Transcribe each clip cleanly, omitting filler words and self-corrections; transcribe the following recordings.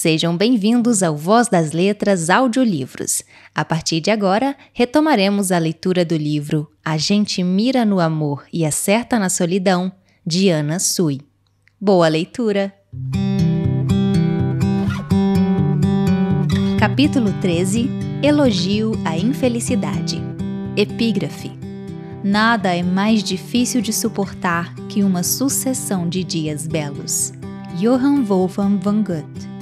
Sejam bem-vindos ao Voz das Letras Audiolivros. A partir de agora, retomaremos a leitura do livro A Gente Mira no Amor e Acerta na Solidão, de Ana Sui. Boa leitura! Capítulo 13 – Elogio à Infelicidade. Epígrafe. Nada é mais difícil de suportar que uma sucessão de dias belos. Johann Wolfgang von Goethe.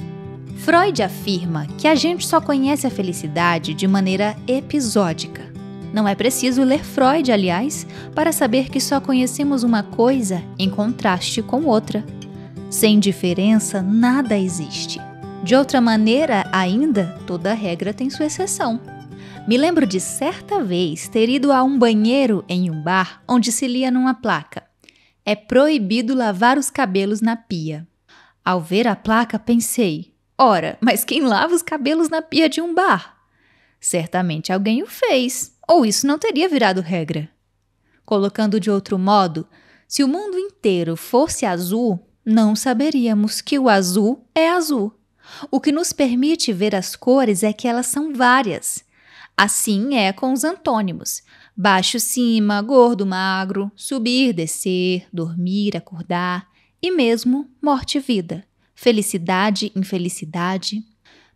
Freud afirma que a gente só conhece a felicidade de maneira episódica. Não é preciso ler Freud, aliás, para saber que só conhecemos uma coisa em contraste com outra. Sem diferença, nada existe. De outra maneira, ainda, toda regra tem sua exceção. Me lembro de certa vez ter ido a um banheiro em um bar onde se lia numa placa: é proibido lavar os cabelos na pia. Ao ver a placa, pensei: ora, mas quem lava os cabelos na pia de um bar? Certamente alguém o fez, ou isso não teria virado regra. Colocando de outro modo, se o mundo inteiro fosse azul, não saberíamos que o azul é azul. O que nos permite ver as cores é que elas são várias. Assim é com os antônimos: baixo, cima, gordo, magro, subir, descer, dormir, acordar e mesmo morte e vida. Felicidade, infelicidade.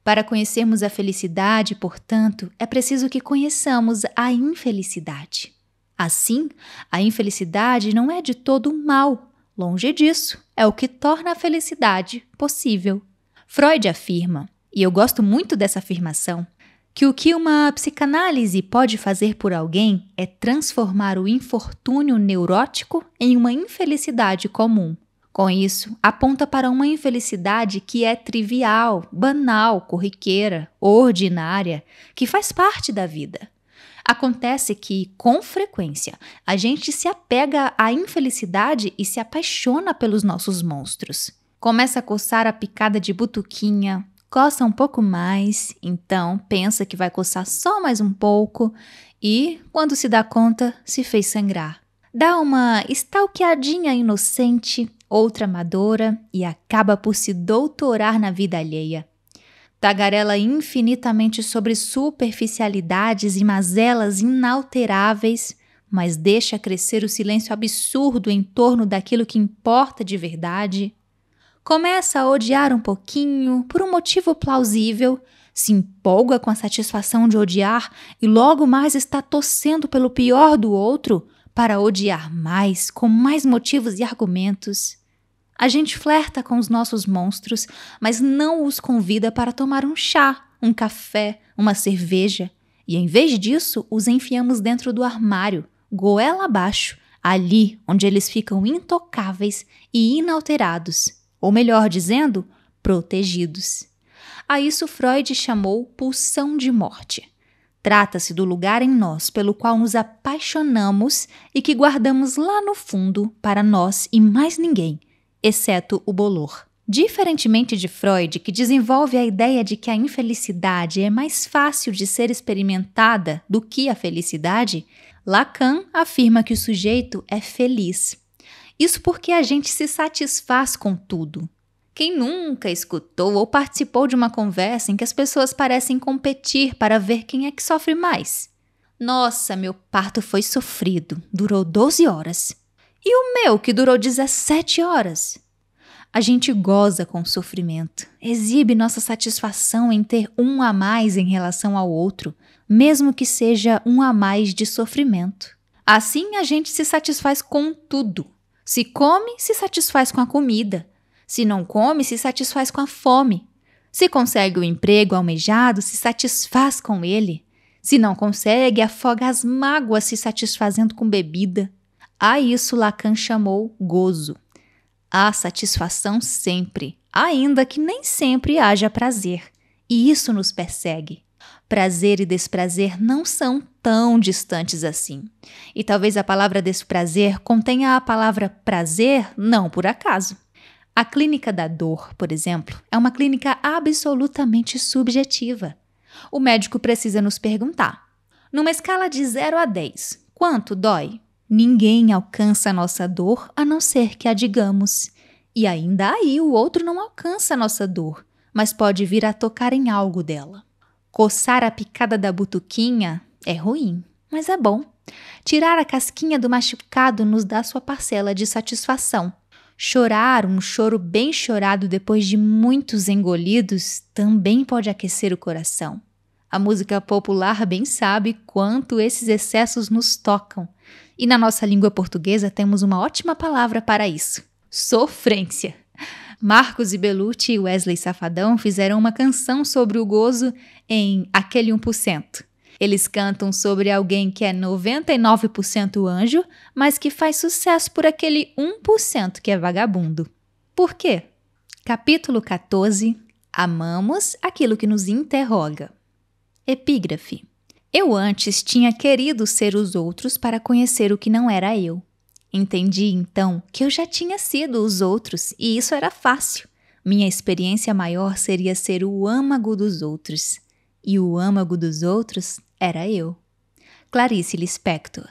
Para conhecermos a felicidade, portanto, é preciso que conheçamos a infelicidade. Assim, a infelicidade não é de todo mal. Longe disso, é o que torna a felicidade possível. Freud afirma, e eu gosto muito dessa afirmação, que o que uma psicanálise pode fazer por alguém é transformar o infortúnio neurótico em uma infelicidade comum. Com isso, aponta para uma infelicidade que é trivial, banal, corriqueira, ordinária, que faz parte da vida. Acontece que, com frequência, a gente se apega à infelicidade e se apaixona pelos nossos monstros. Começa a coçar a picada de butuquinha, coça um pouco mais, então pensa que vai coçar só mais um pouco e, quando se dá conta, se fez sangrar. Dá uma stalkeadinha inocente, outra amadora, e acaba por se doutorar na vida alheia. Tagarela infinitamente sobre superficialidades e mazelas inalteráveis, mas deixa crescer o silêncio absurdo em torno daquilo que importa de verdade. Começa a odiar um pouquinho, por um motivo plausível, se empolga com a satisfação de odiar e logo mais está torcendo pelo pior do outro para odiar mais, com mais motivos e argumentos. A gente flerta com os nossos monstros, mas não os convida para tomar um chá, um café, uma cerveja. E em vez disso, os enfiamos dentro do armário, goela abaixo, ali onde eles ficam intocáveis e inalterados. Ou melhor dizendo, protegidos. A isso Freud chamou pulsão de morte. Trata-se do lugar em nós pelo qual nos apaixonamos e que guardamos lá no fundo para nós e mais ninguém, exceto o bolor. Diferentemente de Freud, que desenvolve a ideia de que a infelicidade é mais fácil de ser experimentada do que a felicidade, Lacan afirma que o sujeito é feliz. Isso porque a gente se satisfaz com tudo. Quem nunca escutou ou participou de uma conversa em que as pessoas parecem competir para ver quem é que sofre mais? Nossa, meu parto foi sofrido, durou 12 horas. E o meu, que durou 17 horas? A gente goza com o sofrimento, exibe nossa satisfação em ter um a mais em relação ao outro, mesmo que seja um a mais de sofrimento. Assim, a gente se satisfaz com tudo. Se come, se satisfaz com a comida. Se não come, se satisfaz com a fome. Se consegue o emprego almejado, se satisfaz com ele. Se não consegue, afoga as mágoas se satisfazendo com bebida. A isso Lacan chamou gozo. Há satisfação sempre, ainda que nem sempre haja prazer. E isso nos persegue. Prazer e desprazer não são tão distantes assim. E talvez a palavra desprazer contenha a palavra prazer não por acaso. A clínica da dor, por exemplo, é uma clínica absolutamente subjetiva. O médico precisa nos perguntar: numa escala de 0 a 10, quanto dói? Ninguém alcança a nossa dor a não ser que a digamos. E ainda aí o outro não alcança a nossa dor, mas pode vir a tocar em algo dela. Coçar a picada da butuquinha é ruim, mas é bom. Tirar a casquinha do machucado nos dá sua parcela de satisfação. Chorar um choro bem chorado depois de muitos engolidos também pode aquecer o coração. A música popular bem sabe quanto esses excessos nos tocam. E na nossa língua portuguesa temos uma ótima palavra para isso: sofrência. Marcos e Belucci e Wesley Safadão fizeram uma canção sobre o gozo em Aquele 1%. Eles cantam sobre alguém que é 99% anjo, mas que faz sucesso por aquele 1% que é vagabundo. Por quê? Capítulo 14. Amamos aquilo que nos interroga. Epígrafe. Eu antes tinha querido ser os outros para conhecer o que não era eu. Entendi, então, que eu já tinha sido os outros e isso era fácil. Minha experiência maior seria ser o âmago dos outros. E o âmago dos outros era eu. Clarice Lispector.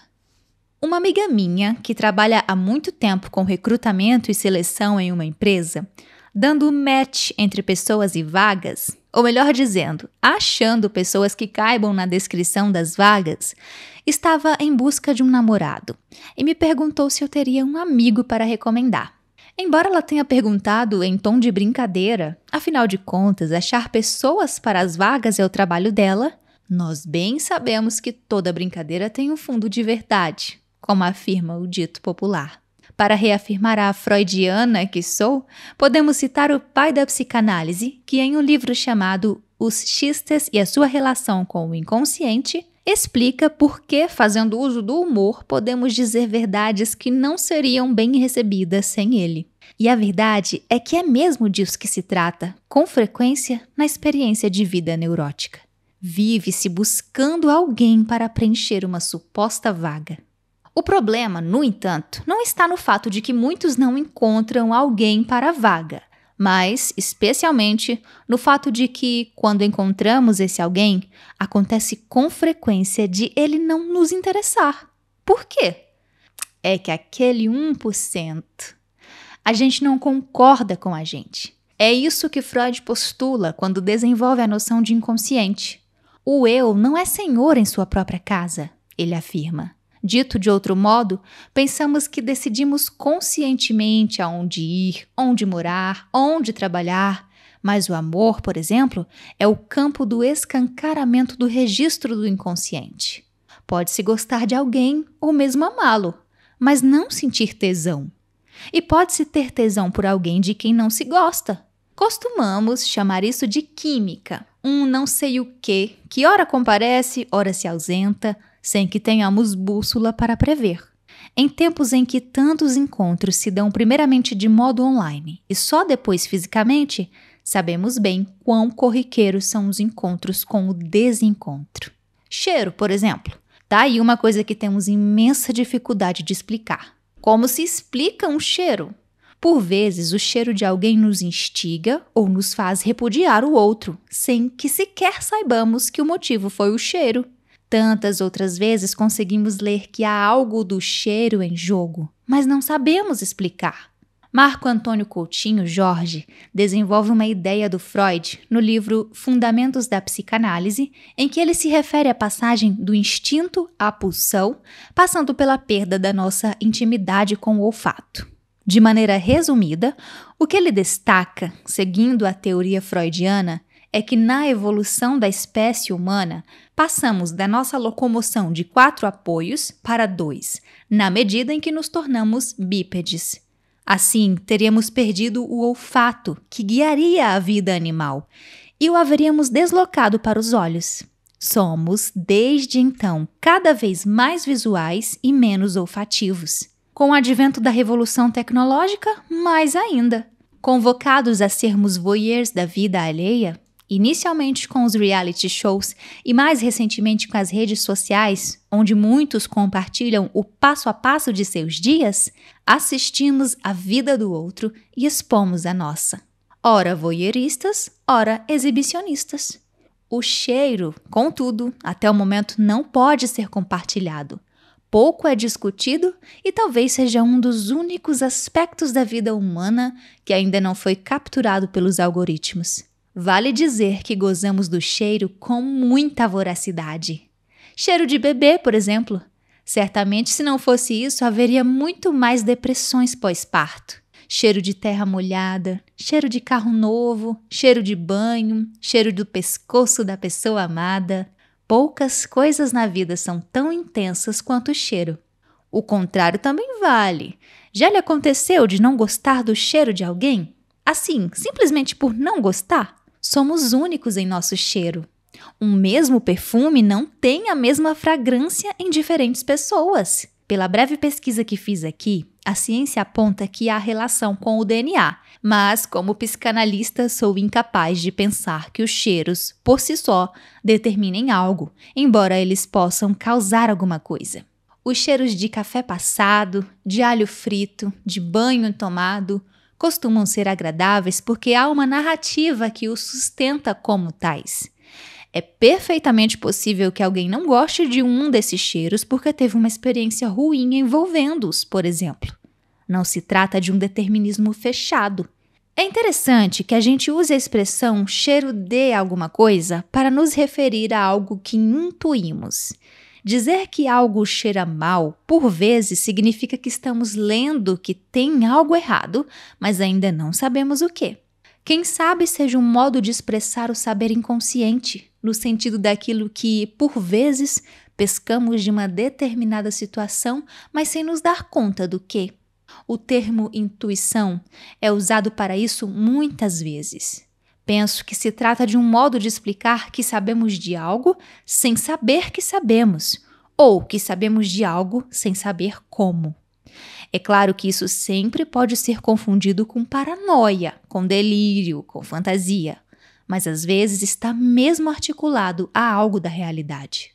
Uma amiga minha, que trabalha há muito tempo com recrutamento e seleção em uma empresa, dando match entre pessoas e vagas, ou melhor dizendo, achando pessoas que caibam na descrição das vagas, estava em busca de um namorado e me perguntou se eu teria um amigo para recomendar. Embora ela tenha perguntado em tom de brincadeira, afinal de contas, achar pessoas para as vagas é o trabalho dela, nós bem sabemos que toda brincadeira tem um fundo de verdade, como afirma o dito popular. Para reafirmar a freudiana que sou, podemos citar o pai da psicanálise, que em um livro chamado Os Xistes e a sua relação com o inconsciente, explica por que, fazendo uso do humor, podemos dizer verdades que não seriam bem recebidas sem ele. E a verdade é que é mesmo disso que se trata, com frequência, na experiência de vida neurótica. Vive-se buscando alguém para preencher uma suposta vaga. O problema, no entanto, não está no fato de que muitos não encontram alguém para a vaga, mas, especialmente, no fato de que, quando encontramos esse alguém, acontece com frequência de ele não nos interessar. Por quê? É que aquele 1%, a gente não concorda com a gente. É isso que Freud postula quando desenvolve a noção de inconsciente. O eu não é senhor em sua própria casa, ele afirma. Dito de outro modo, pensamos que decidimos conscientemente aonde ir, onde morar, onde trabalhar, mas o amor, por exemplo, é o campo do escancaramento do registro do inconsciente. Pode-se gostar de alguém ou mesmo amá-lo, mas não sentir tesão. E pode-se ter tesão por alguém de quem não se gosta. Costumamos chamar isso de química, um não sei o quê, que ora comparece, ora se ausenta, sem que tenhamos bússola para prever. Em tempos em que tantos encontros se dão primeiramente de modo online e só depois fisicamente, sabemos bem quão corriqueiros são os encontros com o desencontro. Cheiro, por exemplo. Tá aí uma coisa que temos imensa dificuldade de explicar. Como se explica um cheiro? Por vezes, o cheiro de alguém nos instiga ou nos faz repudiar o outro, sem que sequer saibamos que o motivo foi o cheiro. Tantas outras vezes conseguimos ler que há algo do cheiro em jogo, mas não sabemos explicar. Marco Antônio Coutinho Jorge desenvolve uma ideia do Freud no livro Fundamentos da Psicanálise, em que ele se refere à passagem do instinto à pulsão, passando pela perda da nossa intimidade com o olfato. De maneira resumida, o que ele destaca, seguindo a teoria freudiana, é que na evolução da espécie humana, passamos da nossa locomoção de 4 apoios para 2, na medida em que nos tornamos bípedes. Assim, teríamos perdido o olfato, que guiaria a vida animal, e o haveríamos deslocado para os olhos. Somos, desde então, cada vez mais visuais e menos olfativos. Com o advento da revolução tecnológica, mais ainda. Convocados a sermos voyeurs da vida alheia, inicialmente com os reality shows e mais recentemente com as redes sociais, onde muitos compartilham o passo a passo de seus dias, assistimos à vida do outro e expomos a nossa. Ora voyeuristas, ora exibicionistas. O cheiro, contudo, até o momento não pode ser compartilhado. Pouco é discutido e talvez seja um dos únicos aspectos da vida humana que ainda não foi capturado pelos algoritmos. Vale dizer que gozamos do cheiro com muita voracidade. Cheiro de bebê, por exemplo. Certamente, se não fosse isso, haveria muito mais depressões pós-parto. Cheiro de terra molhada, cheiro de carro novo, cheiro de banho, cheiro do pescoço da pessoa amada. Poucas coisas na vida são tão intensas quanto o cheiro. O contrário também vale. Já lhe aconteceu de não gostar do cheiro de alguém? Assim, simplesmente por não gostar? Somos únicos em nosso cheiro. Um mesmo perfume não tem a mesma fragrância em diferentes pessoas. Pela breve pesquisa que fiz aqui, a ciência aponta que há relação com o DNA, mas como psicanalista sou incapaz de pensar que os cheiros, por si só, determinem algo, embora eles possam causar alguma coisa. Os cheiros de café passado, de alho frito, de banho tomado, costumam ser agradáveis porque há uma narrativa que os sustenta como tais. É perfeitamente possível que alguém não goste de um desses cheiros porque teve uma experiência ruim envolvendo-os, por exemplo. Não se trata de um determinismo fechado. É interessante que a gente use a expressão cheiro de alguma coisa para nos referir a algo que intuímos. Dizer que algo cheira mal, por vezes, significa que estamos lendo que tem algo errado, mas ainda não sabemos o quê. Quem sabe seja um modo de expressar o saber inconsciente, no sentido daquilo que, por vezes, pescamos de uma determinada situação, mas sem nos dar conta do quê. O termo intuição é usado para isso muitas vezes. Penso que se trata de um modo de explicar que sabemos de algo sem saber que sabemos, ou que sabemos de algo sem saber como. É claro que isso sempre pode ser confundido com paranoia, com delírio, com fantasia, mas às vezes está mesmo articulado a algo da realidade.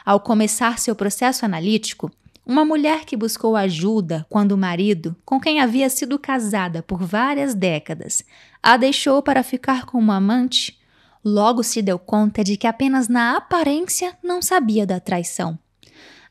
Ao começar seu processo analítico, uma mulher que buscou ajuda quando o marido, com quem havia sido casada por várias décadas, a deixou para ficar com uma amante, logo se deu conta de que apenas na aparência não sabia da traição.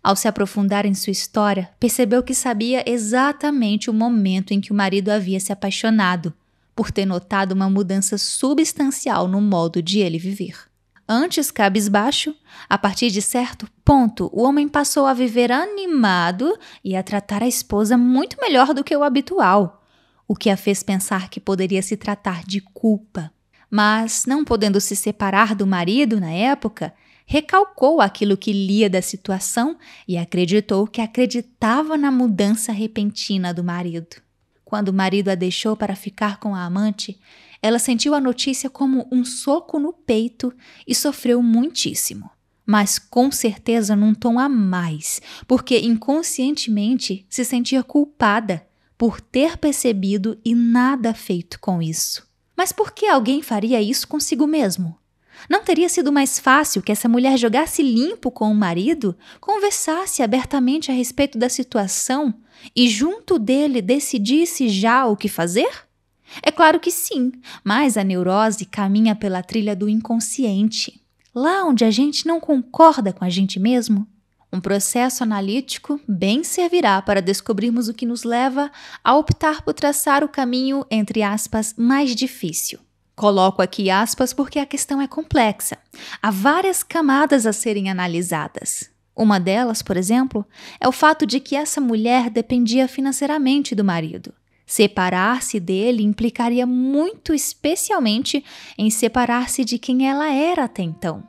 Ao se aprofundar em sua história, percebeu que sabia exatamente o momento em que o marido havia se apaixonado, por ter notado uma mudança substancial no modo de ele viver. Antes cabisbaixo, a partir de certo ponto, o homem passou a viver animado e a tratar a esposa muito melhor do que o habitual, o que a fez pensar que poderia se tratar de culpa. Mas, não podendo se separar do marido na época, recalcou aquilo que lia da situação e acreditou que acreditava na mudança repentina do marido. Quando o marido a deixou para ficar com a amante, ela sentiu a notícia como um soco no peito e sofreu muitíssimo. Mas com certeza num tom a mais, porque inconscientemente se sentia culpada por ter percebido e nada feito com isso. Mas por que alguém faria isso consigo mesmo? Não teria sido mais fácil que essa mulher jogasse limpo com o marido, conversasse abertamente a respeito da situação e junto dele decidisse já o que fazer? É claro que sim, mas a neurose caminha pela trilha do inconsciente, lá onde a gente não concorda com a gente mesmo. Um processo analítico bem servirá para descobrirmos o que nos leva a optar por traçar o caminho, entre aspas, mais difícil. Coloco aqui aspas porque a questão é complexa. Há várias camadas a serem analisadas. Uma delas, por exemplo, é o fato de que essa mulher dependia financeiramente do marido. Separar-se dele implicaria muito especialmente em separar-se de quem ela era até então.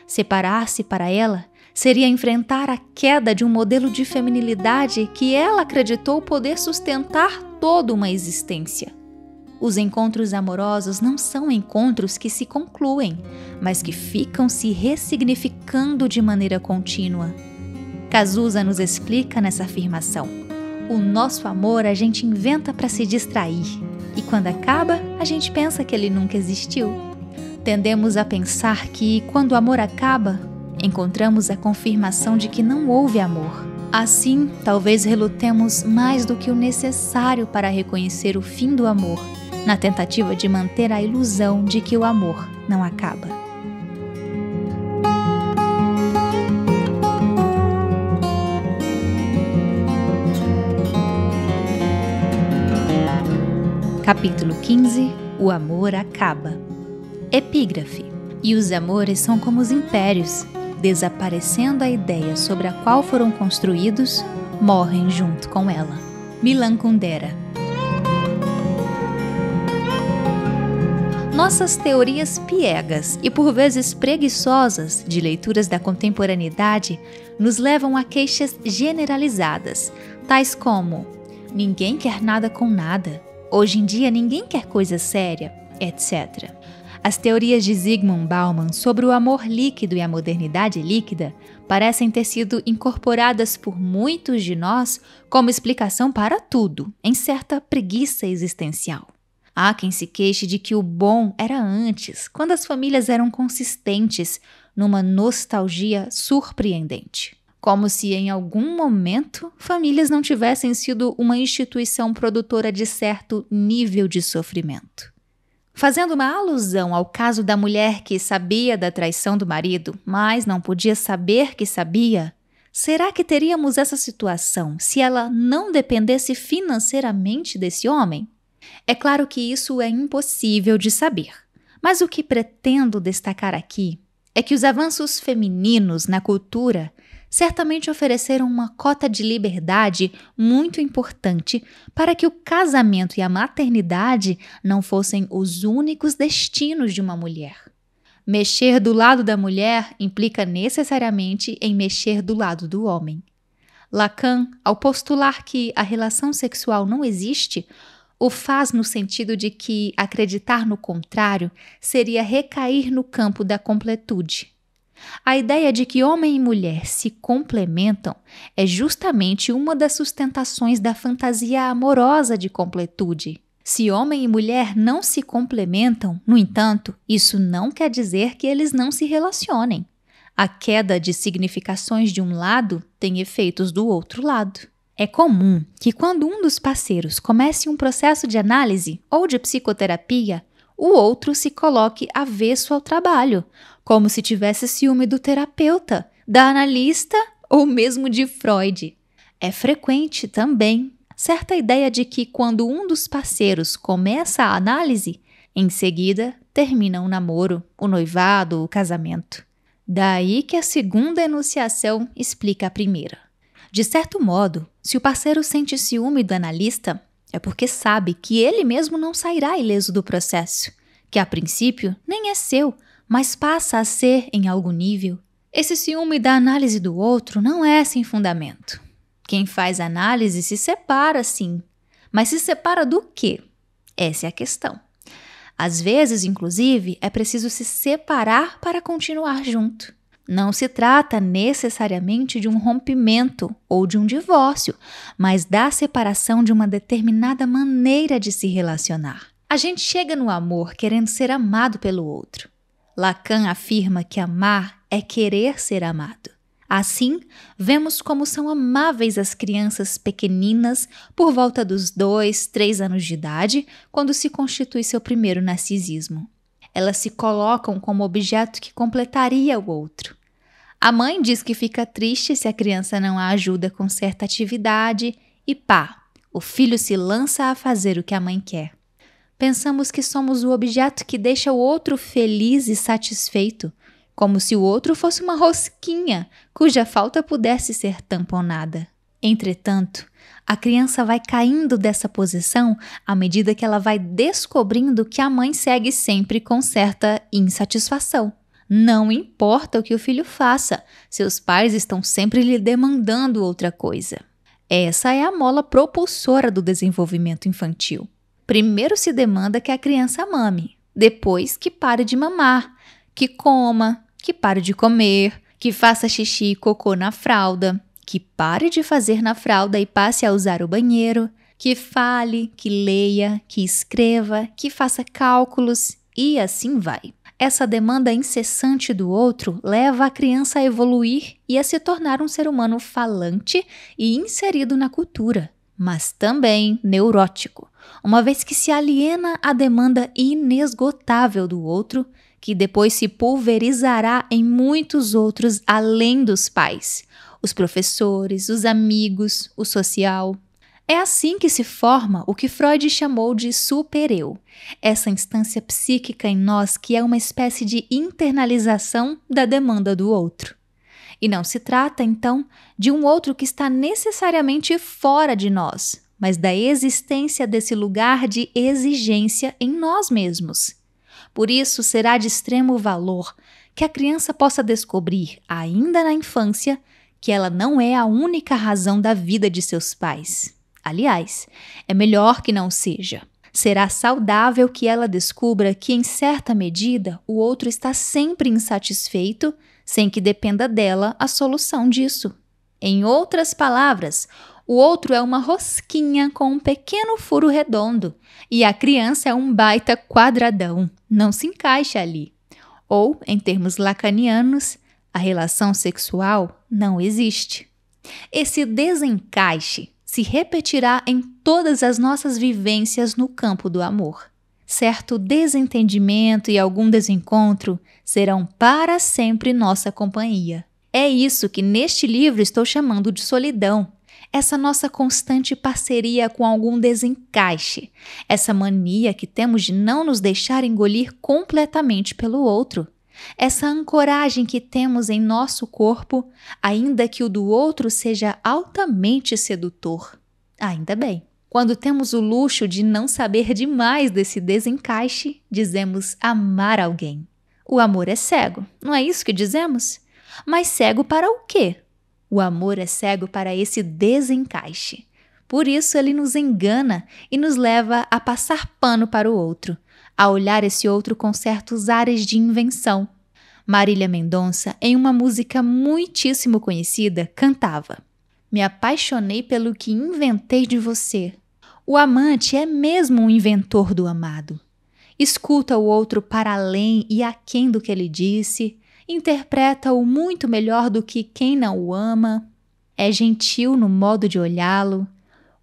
Separar-se para ela seria enfrentar a queda de um modelo de feminilidade que ela acreditou poder sustentar toda uma existência. Os encontros amorosos não são encontros que se concluem, mas que ficam se ressignificando de maneira contínua. Cazuza nos explica nessa afirmação: o nosso amor a gente inventa para se distrair, e quando acaba, a gente pensa que ele nunca existiu. Tendemos a pensar que, quando o amor acaba, encontramos a confirmação de que não houve amor. Assim, talvez relutemos mais do que o necessário para reconhecer o fim do amor, na tentativa de manter a ilusão de que o amor não acaba. Capítulo 15 – O amor acaba. Epígrafe. E os amores são como os impérios, desaparecendo a ideia sobre a qual foram construídos, morrem junto com ela. Milan Kundera. Nossas teorias piegas e por vezes preguiçosas de leituras da contemporaneidade nos levam a queixas generalizadas, tais como: ninguém quer nada com nada, hoje em dia ninguém quer coisa séria, etc. As teorias de Zygmunt Bauman sobre o amor líquido e a modernidade líquida parecem ter sido incorporadas por muitos de nós como explicação para tudo, em certa preguiça existencial. Há quem se queixe de que o bom era antes, quando as famílias eram consistentes, numa nostalgia surpreendente. Como se em algum momento famílias não tivessem sido uma instituição produtora de certo nível de sofrimento. Fazendo uma alusão ao caso da mulher que sabia da traição do marido, mas não podia saber que sabia, será que teríamos essa situação se ela não dependesse financeiramente desse homem? É claro que isso é impossível de saber, mas o que pretendo destacar aqui é que os avanços femininos na cultura certamente ofereceram uma cota de liberdade muito importante para que o casamento e a maternidade não fossem os únicos destinos de uma mulher. Mexer do lado da mulher implica necessariamente em mexer do lado do homem. Lacan, ao postular que a relação sexual não existe, o faz no sentido de que acreditar no contrário seria recair no campo da completude. A ideia de que homem e mulher se complementam é justamente uma das sustentações da fantasia amorosa de completude. Se homem e mulher não se complementam, no entanto, isso não quer dizer que eles não se relacionem. A queda de significações de um lado tem efeitos do outro lado. É comum que quando um dos parceiros comece um processo de análise ou de psicoterapia, o outro se coloque avesso ao trabalho, como se tivesse ciúme do terapeuta, da analista ou mesmo de Freud. É frequente também certa ideia de que quando um dos parceiros começa a análise, em seguida termina o namoro, o noivado, o casamento. Daí que a segunda enunciação explica a primeira. De certo modo, se o parceiro sente ciúme do analista, é porque sabe que ele mesmo não sairá ileso do processo, que a princípio nem é seu, mas passa a ser em algum nível. Esse ciúme da análise do outro não é sem fundamento. Quem faz análise se separa, sim. Mas se separa do quê? Essa é a questão. Às vezes, inclusive, é preciso se separar para continuar junto. Não se trata necessariamente de um rompimento ou de um divórcio, mas da separação de uma determinada maneira de se relacionar. A gente chega no amor querendo ser amado pelo outro. Lacan afirma que amar é querer ser amado. Assim, vemos como são amáveis as crianças pequeninas por volta dos 2, 3 anos de idade, quando se constitui seu primeiro narcisismo. Elas se colocam como objeto que completaria o outro. A mãe diz que fica triste se a criança não a ajuda com certa atividade e pá, o filho se lança a fazer o que a mãe quer. Pensamos que somos o objeto que deixa o outro feliz e satisfeito, como se o outro fosse uma rosquinha cuja falta pudesse ser tamponada. Entretanto, a criança vai caindo dessa posição à medida que ela vai descobrindo que a mãe segue sempre com certa insatisfação. Não importa o que o filho faça, seus pais estão sempre lhe demandando outra coisa. Essa é a mola propulsora do desenvolvimento infantil. Primeiro se demanda que a criança mame, depois que pare de mamar, que coma, que pare de comer, que faça xixi e cocô na fralda, que pare de fazer na fralda e passe a usar o banheiro, que fale, que leia, que escreva, que faça cálculos e assim vai. Essa demanda incessante do outro leva a criança a evoluir e a se tornar um ser humano falante e inserido na cultura, mas também neurótico, uma vez que se aliena à demanda inesgotável do outro, que depois se pulverizará em muitos outros além dos pais, os professores, os amigos, o social. É assim que se forma o que Freud chamou de supereu, essa instância psíquica em nós que é uma espécie de internalização da demanda do outro. E não se trata, então, de um outro que está necessariamente fora de nós, mas da existência desse lugar de exigência em nós mesmos. Por isso, será de extremo valor que a criança possa descobrir, ainda na infância, que ela não é a única razão da vida de seus pais. Aliás, é melhor que não seja. Será saudável que ela descubra que, em certa medida, o outro está sempre insatisfeito, sem que dependa dela a solução disso. Em outras palavras, o outro é uma rosquinha com um pequeno furo redondo e a criança é um baita quadradão, não se encaixa ali. Ou, em termos lacanianos, a relação sexual não existe. Esse desencaixe se repetirá em todas as nossas vivências no campo do amor. Certo desentendimento e algum desencontro serão para sempre nossa companhia. É isso que neste livro estou chamando de solidão. Essa nossa constante parceria com algum desencaixe. Essa mania que temos de não nos deixar engolir completamente pelo outro. Essa ancoragem que temos em nosso corpo, ainda que o do outro seja altamente sedutor. Ainda bem. Quando temos o luxo de não saber demais desse desencaixe, dizemos amar alguém. O amor é cego, não é isso que dizemos? Mas cego para o quê? O amor é cego para esse desencaixe. Por isso ele nos engana e nos leva a passar pano para o outro, a olhar esse outro com certos ares de invenção. Marília Mendonça, em uma música muitíssimo conhecida, cantava: "Me apaixonei pelo que inventei de você." O amante é mesmo um inventor do amado. Escuta o outro para além e aquém do que ele disse, interpreta-o muito melhor do que quem não o ama, é gentil no modo de olhá-lo.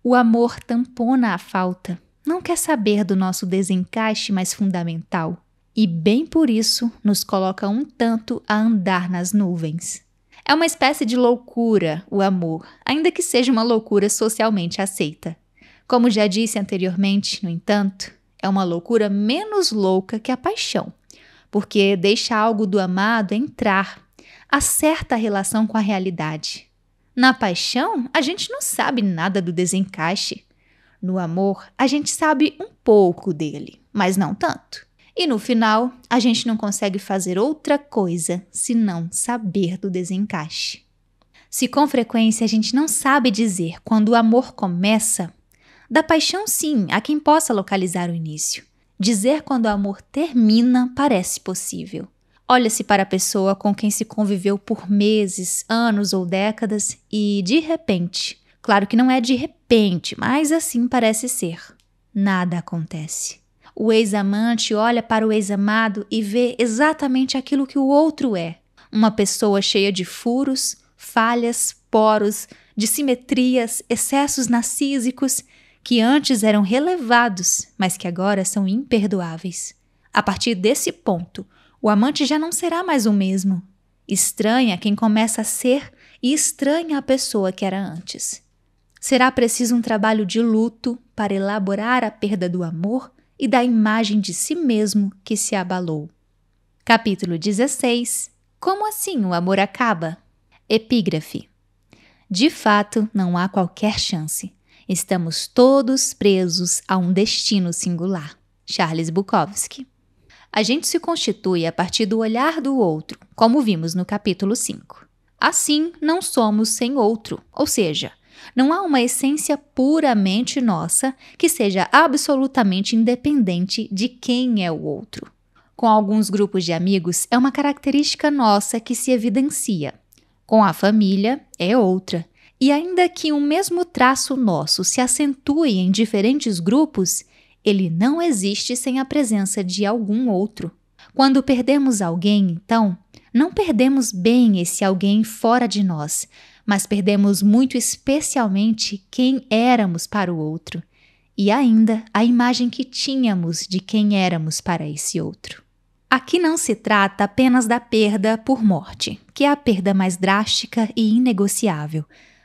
O amor tampona a falta, não quer saber do nosso desencaixe mais fundamental e bem por isso nos coloca um tanto a andar nas nuvens. É uma espécie de loucura o amor, ainda que seja uma loucura socialmente aceita. Como já disse anteriormente, no entanto, é uma loucura menos louca que a paixão, porque deixa algo do amado entrar, acerta a relação com a realidade. Na paixão, a gente não sabe nada do desencaixe. No amor, a gente sabe um pouco dele, mas não tanto. E no final, a gente não consegue fazer outra coisa senão saber do desencaixe. Se com frequência a gente não sabe dizer quando o amor começa, da paixão sim, há quem possa localizar o início. Dizer quando o amor termina parece possível. Olha-se para a pessoa com quem se conviveu por meses, anos ou décadas e, de repente, claro que não é de repente, mas assim parece ser, nada acontece. O ex-amante olha para o ex-amado e vê exatamente aquilo que o outro é. Uma pessoa cheia de furos, falhas, poros, dissimetrias, excessos narcísicos, que antes eram relevados, mas que agora são imperdoáveis. A partir desse ponto, o amante já não será mais o mesmo. Estranha quem começa a ser e estranha a pessoa que era antes. Será preciso um trabalho de luto para elaborar a perda do amor e da imagem de si mesmo que se abalou. Capítulo 16. Como assim o amor acaba? Epígrafe. De fato, não há qualquer chance. Estamos todos presos a um destino singular. Charles Bukowski. A gente se constitui a partir do olhar do outro, como vimos no capítulo 5. Assim, não somos sem outro, ou seja, não há uma essência puramente nossa que seja absolutamente independente de quem é o outro. Com alguns grupos de amigos, é uma característica nossa que se evidencia. Com a família, é outra. E ainda que um mesmo traço nosso se acentue em diferentes grupos, ele não existe sem a presença de algum outro. Quando perdemos alguém, então, não perdemos bem esse alguém fora de nós, mas perdemos muito especialmente quem éramos para o outro, e ainda a imagem que tínhamos de quem éramos para esse outro. Aqui não se trata apenas da perda por morte, que é a perda mais drástica e inegociável,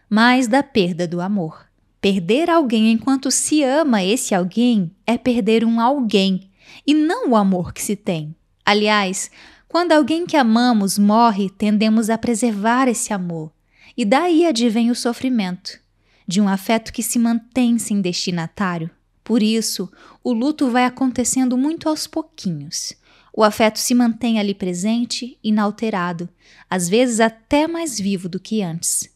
mas da perda do amor. Perder alguém enquanto se ama esse alguém é perder um alguém, e não o amor que se tem. Aliás, quando alguém que amamos morre, tendemos a preservar esse amor. E daí advém o sofrimento, de um afeto que se mantém sem destinatário. Por isso, o luto vai acontecendo muito aos pouquinhos. O afeto se mantém ali presente, inalterado, às vezes até mais vivo do que antes.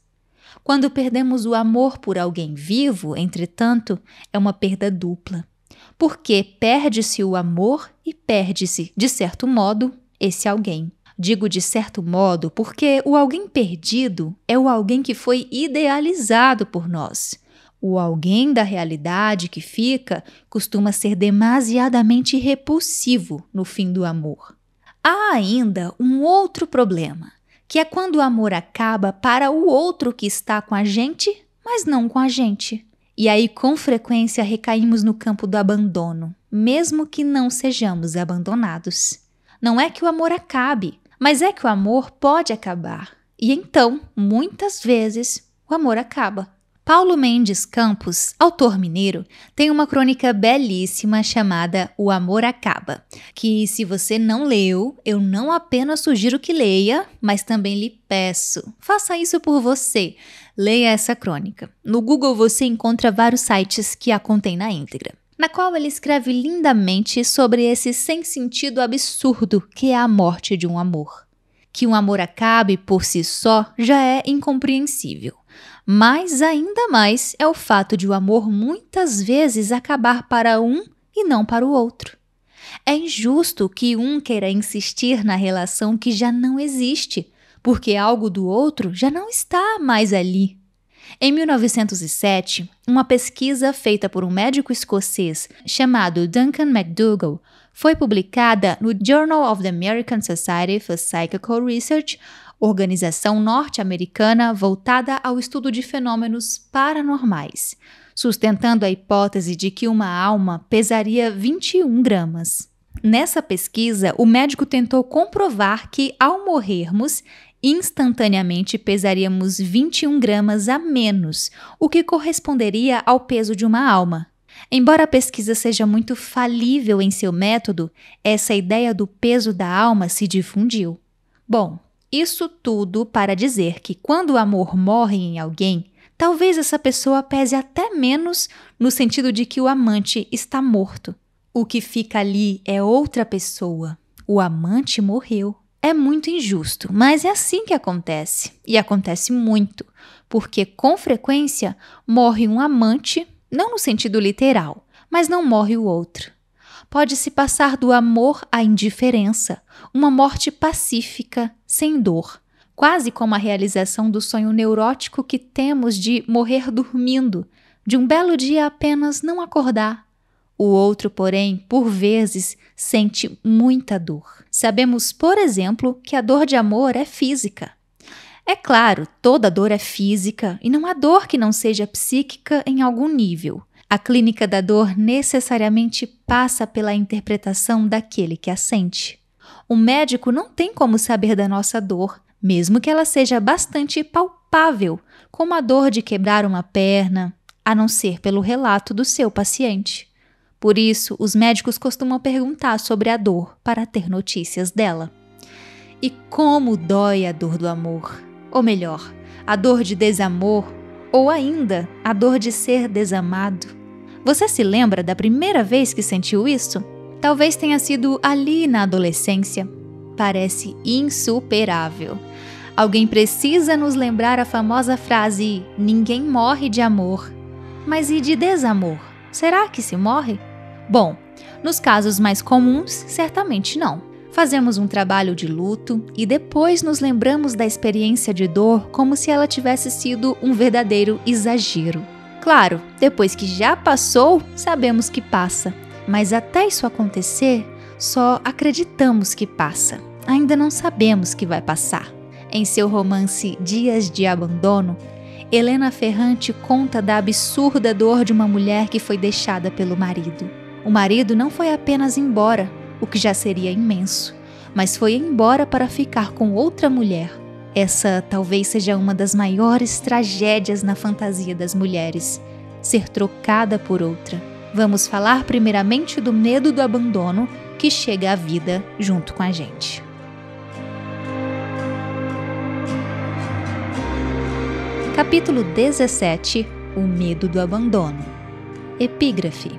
Quando perdemos o amor por alguém vivo, entretanto, é uma perda dupla. Porque perde-se o amor e perde-se, de certo modo, esse alguém. Digo de certo modo porque o alguém perdido é o alguém que foi idealizado por nós. O alguém da realidade que fica costuma ser demasiadamente repulsivo no fim do amor. Há ainda um outro problema, que é quando o amor acaba para o outro que está com a gente, mas não com a gente. E aí, com frequência, recaímos no campo do abandono, mesmo que não sejamos abandonados. Não é que o amor acabe, mas é que o amor pode acabar. E então, muitas vezes, o amor acaba. Paulo Mendes Campos, autor mineiro, tem uma crônica belíssima chamada O Amor Acaba, que se você não leu, eu não apenas sugiro que leia, mas também lhe peço. Faça isso por você. Leia essa crônica. No Google você encontra vários sites que a contêm na íntegra, na qual ele escreve lindamente sobre esse sem-sentido absurdo que é a morte de um amor. Que um amor acabe por si só já é incompreensível. Mas ainda mais é o fato de o amor muitas vezes acabar para um e não para o outro. É injusto que um queira insistir na relação que já não existe, porque algo do outro já não está mais ali. Em 1907, uma pesquisa feita por um médico escocês chamado Duncan McDougall foi publicada no Journal of the American Society for Psychical Research, organização norte-americana voltada ao estudo de fenômenos paranormais, sustentando a hipótese de que uma alma pesaria 21 gramas. Nessa pesquisa, o médico tentou comprovar que, ao morrermos, instantaneamente pesaríamos 21 gramas a menos, o que corresponderia ao peso de uma alma. Embora a pesquisa seja muito falível em seu método, essa ideia do peso da alma se difundiu. Bom, isso tudo para dizer que quando o amor morre em alguém, talvez essa pessoa pese até menos no sentido de que o amante está morto. O que fica ali é outra pessoa. O amante morreu. É muito injusto, mas é assim que acontece. E acontece muito, porque com frequência morre um amante, não no sentido literal, mas não morre o outro. Pode-se passar do amor à indiferença, uma morte pacífica, sem dor, quase como a realização do sonho neurótico que temos de morrer dormindo, de um belo dia apenas não acordar. O outro, porém, por vezes, sente muita dor. Sabemos, por exemplo, que a dor de amor é física. É claro, toda dor é física e não há dor que não seja psíquica em algum nível. A clínica da dor necessariamente passa pela interpretação daquele que a sente. O médico não tem como saber da nossa dor, mesmo que ela seja bastante palpável, como a dor de quebrar uma perna, a não ser pelo relato do seu paciente. Por isso, os médicos costumam perguntar sobre a dor para ter notícias dela. E como dói a dor do amor? Ou melhor, a dor de desamor, ou ainda a dor de ser desamado. Você se lembra da primeira vez que sentiu isso? Talvez tenha sido ali na adolescência. Parece insuperável. Alguém precisa nos lembrar a famosa frase: ninguém morre de amor. Mas e de desamor? Será que se morre? Bom, nos casos mais comuns, certamente não. Fazemos um trabalho de luto e depois nos lembramos da experiência de dor como se ela tivesse sido um verdadeiro exagero. Claro, depois que já passou, sabemos que passa. Mas até isso acontecer, só acreditamos que passa. Ainda não sabemos que vai passar. Em seu romance Dias de Abandono, Helena Ferrante conta da absurda dor de uma mulher que foi deixada pelo marido. O marido não foi apenas embora, o que já seria imenso, mas foi embora para ficar com outra mulher. Essa talvez seja uma das maiores tragédias na fantasia das mulheres. ser trocada por outra. Vamos falar primeiramente do medo do abandono que chega à vida junto com a gente. Capítulo 17. O medo do abandono. Epígrafe.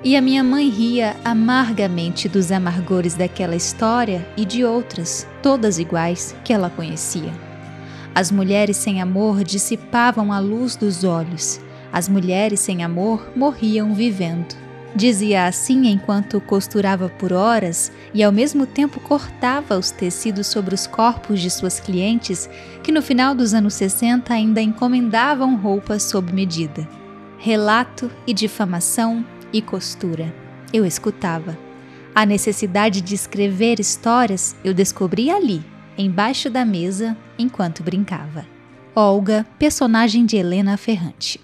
E a minha mãe ria amargamente dos amargores daquela história e de outras, todas iguais, que ela conhecia. As mulheres sem amor dissipavam a luz dos olhos. As mulheres sem amor morriam vivendo. Dizia assim enquanto costurava por horas e ao mesmo tempo cortava os tecidos sobre os corpos de suas clientes que no final dos anos 60 ainda encomendavam roupas sob medida. Relato e difamação e costura. Eu escutava. A necessidade de escrever histórias eu descobri ali, embaixo da mesa, enquanto brincava. Olga, personagem de Helena Ferrante.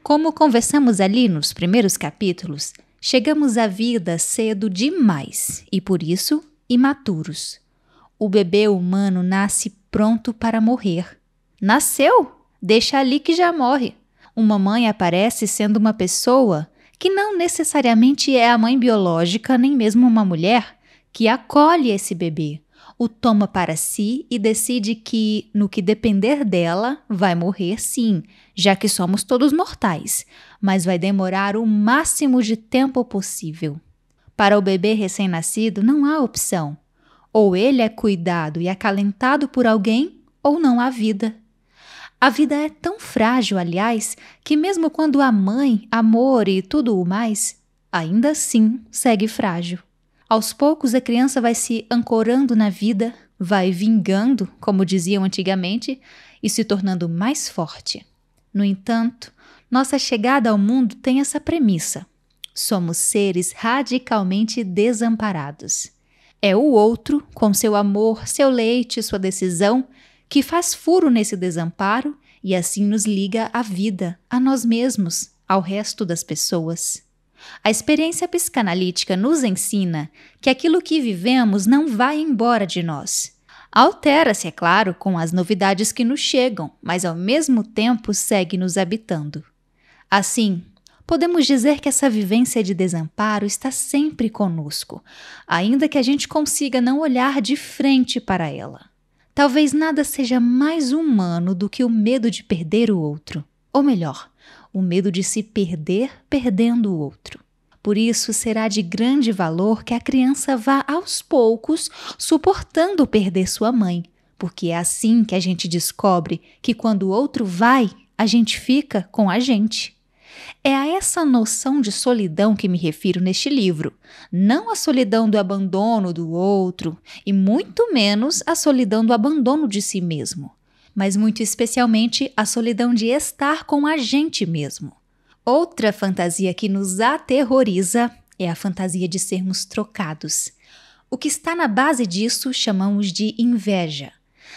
Como conversamos ali nos primeiros capítulos, chegamos à vida cedo demais e, por isso, imaturos. O bebê humano nasce pronto para morrer. Nasceu? Deixa ali que já morre. Uma mãe aparece sendo uma pessoa que não necessariamente é a mãe biológica, nem mesmo uma mulher, que acolhe esse bebê, o toma para si e decide que, no que depender dela, vai morrer sim, já que somos todos mortais, mas vai demorar o máximo de tempo possível. Para o bebê recém-nascido não há opção. Ou ele é cuidado e acalentado por alguém, ou não há vida. A vida é tão frágil, aliás, que mesmo quando há mãe, amor e tudo o mais, ainda assim segue frágil. Aos poucos a criança vai se ancorando na vida, vai vingando, como diziam antigamente, e se tornando mais forte. No entanto, nossa chegada ao mundo tem essa premissa. Somos seres radicalmente desamparados. É o outro, com seu amor, seu leite, sua decisão, que faz furo nesse desamparo e assim nos liga à vida, a nós mesmos, ao resto das pessoas. A experiência psicanalítica nos ensina que aquilo que vivemos não vai embora de nós. Altera-se, é claro, com as novidades que nos chegam, mas ao mesmo tempo segue nos habitando. Assim, podemos dizer que essa vivência de desamparo está sempre conosco, ainda que a gente consiga não olhar de frente para ela. Talvez nada seja mais humano do que o medo de perder o outro, ou melhor, o medo de se perder perdendo o outro. Por isso, será de grande valor que a criança vá aos poucos suportando perder sua mãe, porque é assim que a gente descobre que quando o outro vai, a gente fica com a gente. É a essa noção de solidão que me refiro neste livro, não a solidão do abandono do outro e muito menos a solidão do abandono de si mesmo, mas muito especialmente a solidão de estar com a gente mesmo. Outra fantasia que nos aterroriza é a fantasia de sermos trocados. O que está na base disso chamamos de inveja.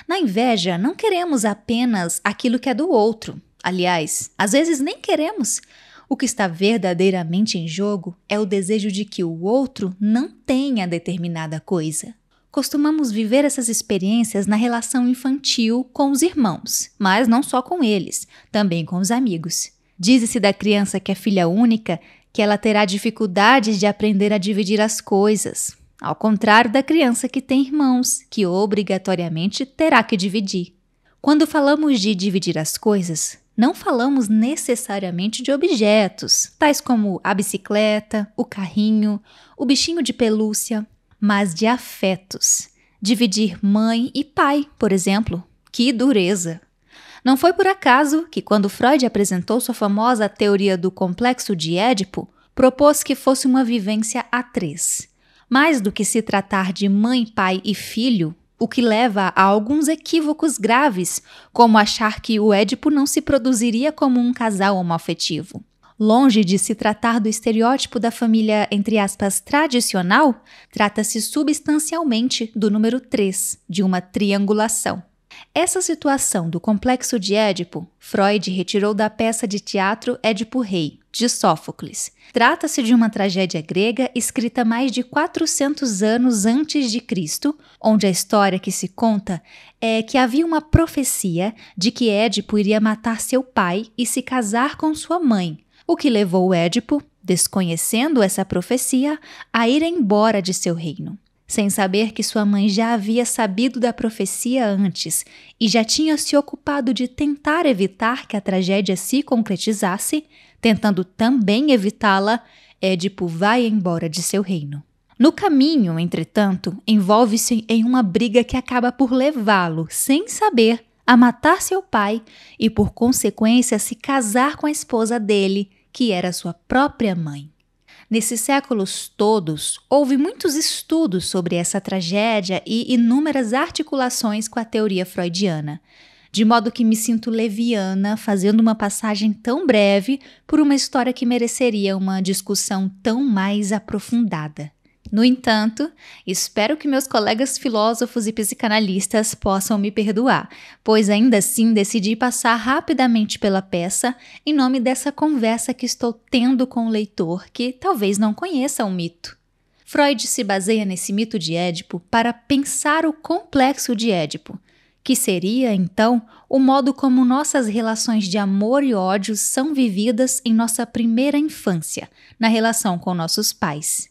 Na inveja, não queremos apenas aquilo que é do outro. Aliás, às vezes nem queremos. O que está verdadeiramente em jogo é o desejo de que o outro não tenha determinada coisa. Costumamos viver essas experiências na relação infantil com os irmãos, mas não só com eles, também com os amigos. Diz-se da criança que é filha única que ela terá dificuldades de aprender a dividir as coisas, ao contrário da criança que tem irmãos, que obrigatoriamente terá que dividir. Quando falamos de dividir as coisas, não falamos necessariamente de objetos, tais como a bicicleta, o carrinho, o bichinho de pelúcia, mas de afetos. Dividir mãe e pai, por exemplo. Que dureza! Não foi por acaso que, quando Freud apresentou sua famosa teoria do complexo de Édipo, propôs que fosse uma vivência a três. Mais do que se tratar de mãe, pai e filho, o que leva a alguns equívocos graves, como achar que o Édipo não se produziria como um casal homoafetivo. Longe de se tratar do estereótipo da família, entre aspas, tradicional, trata-se substancialmente do número 3, de uma triangulação. Essa situação do complexo de Édipo, Freud retirou da peça de teatro Édipo Rei, de Sófocles. Trata-se de uma tragédia grega escrita mais de 400 anos antes de Cristo, onde a história que se conta é que havia uma profecia de que Édipo iria matar seu pai e se casar com sua mãe, o que levou Édipo, desconhecendo essa profecia, a ir embora de seu reino. Sem saber que sua mãe já havia sabido da profecia antes e já tinha se ocupado de tentar evitar que a tragédia se concretizasse, tentando também evitá-la, Édipo vai embora de seu reino. No caminho, entretanto, envolve-se em uma briga que acaba por levá-lo, sem saber, a matar seu pai e, por consequência, se casar com a esposa dele, que era sua própria mãe. Nesses séculos todos, houve muitos estudos sobre essa tragédia e inúmeras articulações com a teoria freudiana, de modo que me sinto leviana fazendo uma passagem tão breve por uma história que mereceria uma discussão tão mais aprofundada. No entanto, espero que meus colegas filósofos e psicanalistas possam me perdoar, pois ainda assim decidi passar rapidamente pela peça em nome dessa conversa que estou tendo com o leitor que talvez não conheça o mito. Freud se baseia nesse mito de Édipo para pensar o complexo de Édipo, que seria, então, o modo como nossas relações de amor e ódio são vividas em nossa primeira infância, na relação com nossos pais.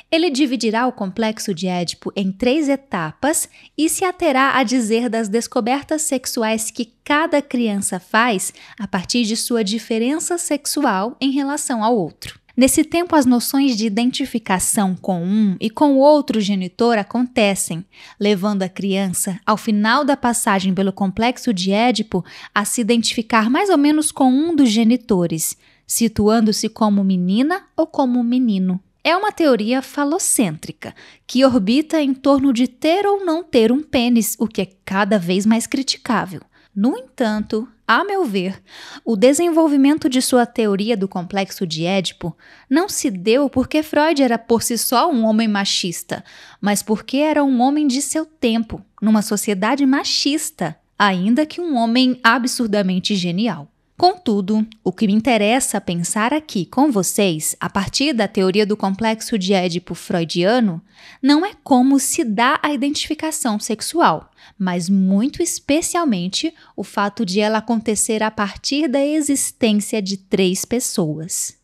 Ele dividirá o complexo de Édipo em 3 etapas e se aterá a dizer das descobertas sexuais que cada criança faz a partir de sua diferença sexual em relação ao outro. Nesse tempo, as noções de identificação com um e com o outro genitor acontecem, levando a criança, ao final da passagem pelo complexo de Édipo, a se identificar mais ou menos com um dos genitores, situando-se como menina ou como menino. É uma teoria falocêntrica, que orbita em torno de ter ou não ter um pênis, o que é cada vez mais criticável. No entanto, a meu ver, o desenvolvimento de sua teoria do complexo de Édipo não se deu porque Freud era por si só um homem machista, mas porque era um homem de seu tempo, numa sociedade machista, ainda que um homem absurdamente genial. Contudo, o que me interessa pensar aqui com vocês, a partir da teoria do complexo de Édipo freudiano, não é como se dá a identificação sexual, mas muito especialmente o fato de ela acontecer a partir da existência de 3 pessoas.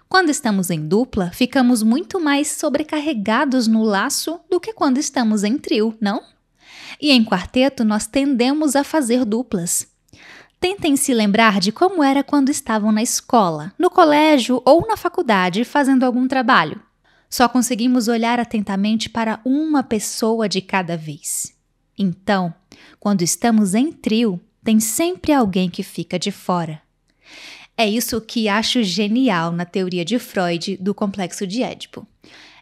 Quando estamos em dupla, ficamos muito mais sobrecarregados no laço do que quando estamos em trio, não? E em quarteto nós tendemos a fazer duplas. Tentem se lembrar de como era quando estavam na escola, no colégio ou na faculdade fazendo algum trabalho. Só conseguimos olhar atentamente para uma pessoa de cada vez. Então, quando estamos em trio, tem sempre alguém que fica de fora. É isso que acho genial na teoria de Freud do complexo de Édipo.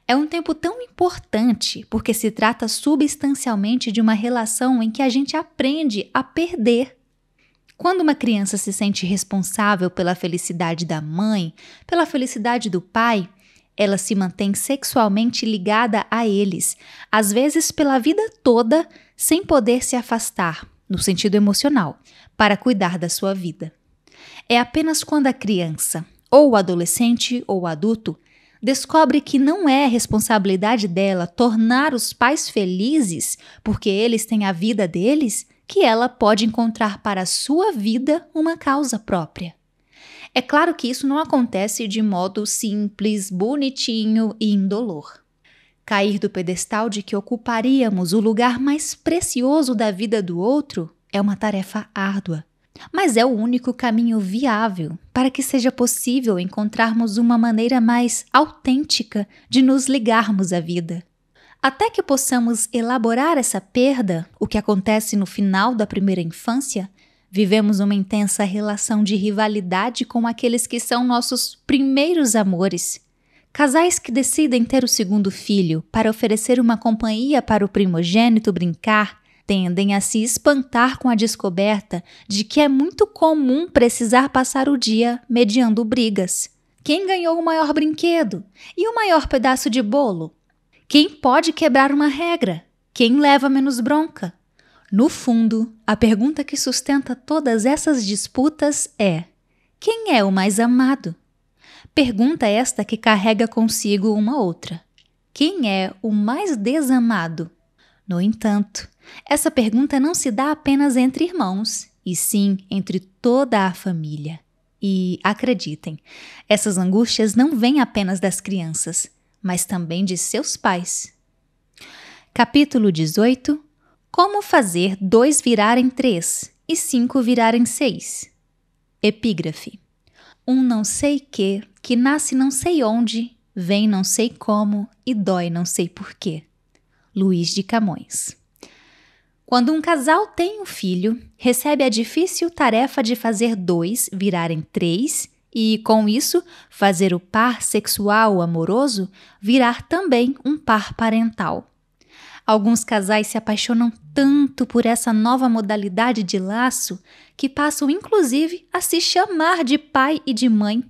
É um tempo tão importante porque se trata substancialmente de uma relação em que a gente aprende a perder. Quando uma criança se sente responsável pela felicidade da mãe, pela felicidade do pai, ela se mantém sexualmente ligada a eles, às vezes pela vida toda, sem poder se afastar, no sentido emocional, para cuidar da sua vida. É apenas quando a criança, ou o adolescente ou o adulto, descobre que não é responsabilidade dela tornar os pais felizes porque eles têm a vida deles, que ela pode encontrar para a sua vida uma causa própria. É claro que isso não acontece de modo simples, bonitinho e indolor. Cair do pedestal de que ocuparíamos o lugar mais precioso da vida do outro é uma tarefa árdua, mas é o único caminho viável para que seja possível encontrarmos uma maneira mais autêntica de nos ligarmos à vida. Até que possamos elaborar essa perda, o que acontece no final da primeira infância, vivemos uma intensa relação de rivalidade com aqueles que são nossos primeiros amores. Casais que decidem ter o segundo filho para oferecer uma companhia para o primogênito brincar, tendem a se espantar com a descoberta de que é muito comum precisar passar o dia mediando brigas. Quem ganhou o maior brinquedo? E o maior pedaço de bolo? Quem pode quebrar uma regra? Quem leva menos bronca? No fundo, a pergunta que sustenta todas essas disputas é: quem é o mais amado? Pergunta esta que carrega consigo uma outra: quem é o mais desamado? No entanto, essa pergunta não se dá apenas entre irmãos, e sim entre toda a família. E acreditem, essas angústias não vêm apenas das crianças, mas também de seus pais. Capítulo 18. Como fazer 2 virarem 3 e 5 virarem 6. Epígrafe. Um não sei que nasce não sei onde, vem não sei como e dói não sei porquê. Luís de Camões. Quando um casal tem um filho, recebe a difícil tarefa de fazer 2 virarem 3 e, com isso, fazer o par sexual amoroso virar também um par parental. Alguns casais se apaixonam tanto por essa nova modalidade de laço que passam inclusive a se chamar de pai e de mãe.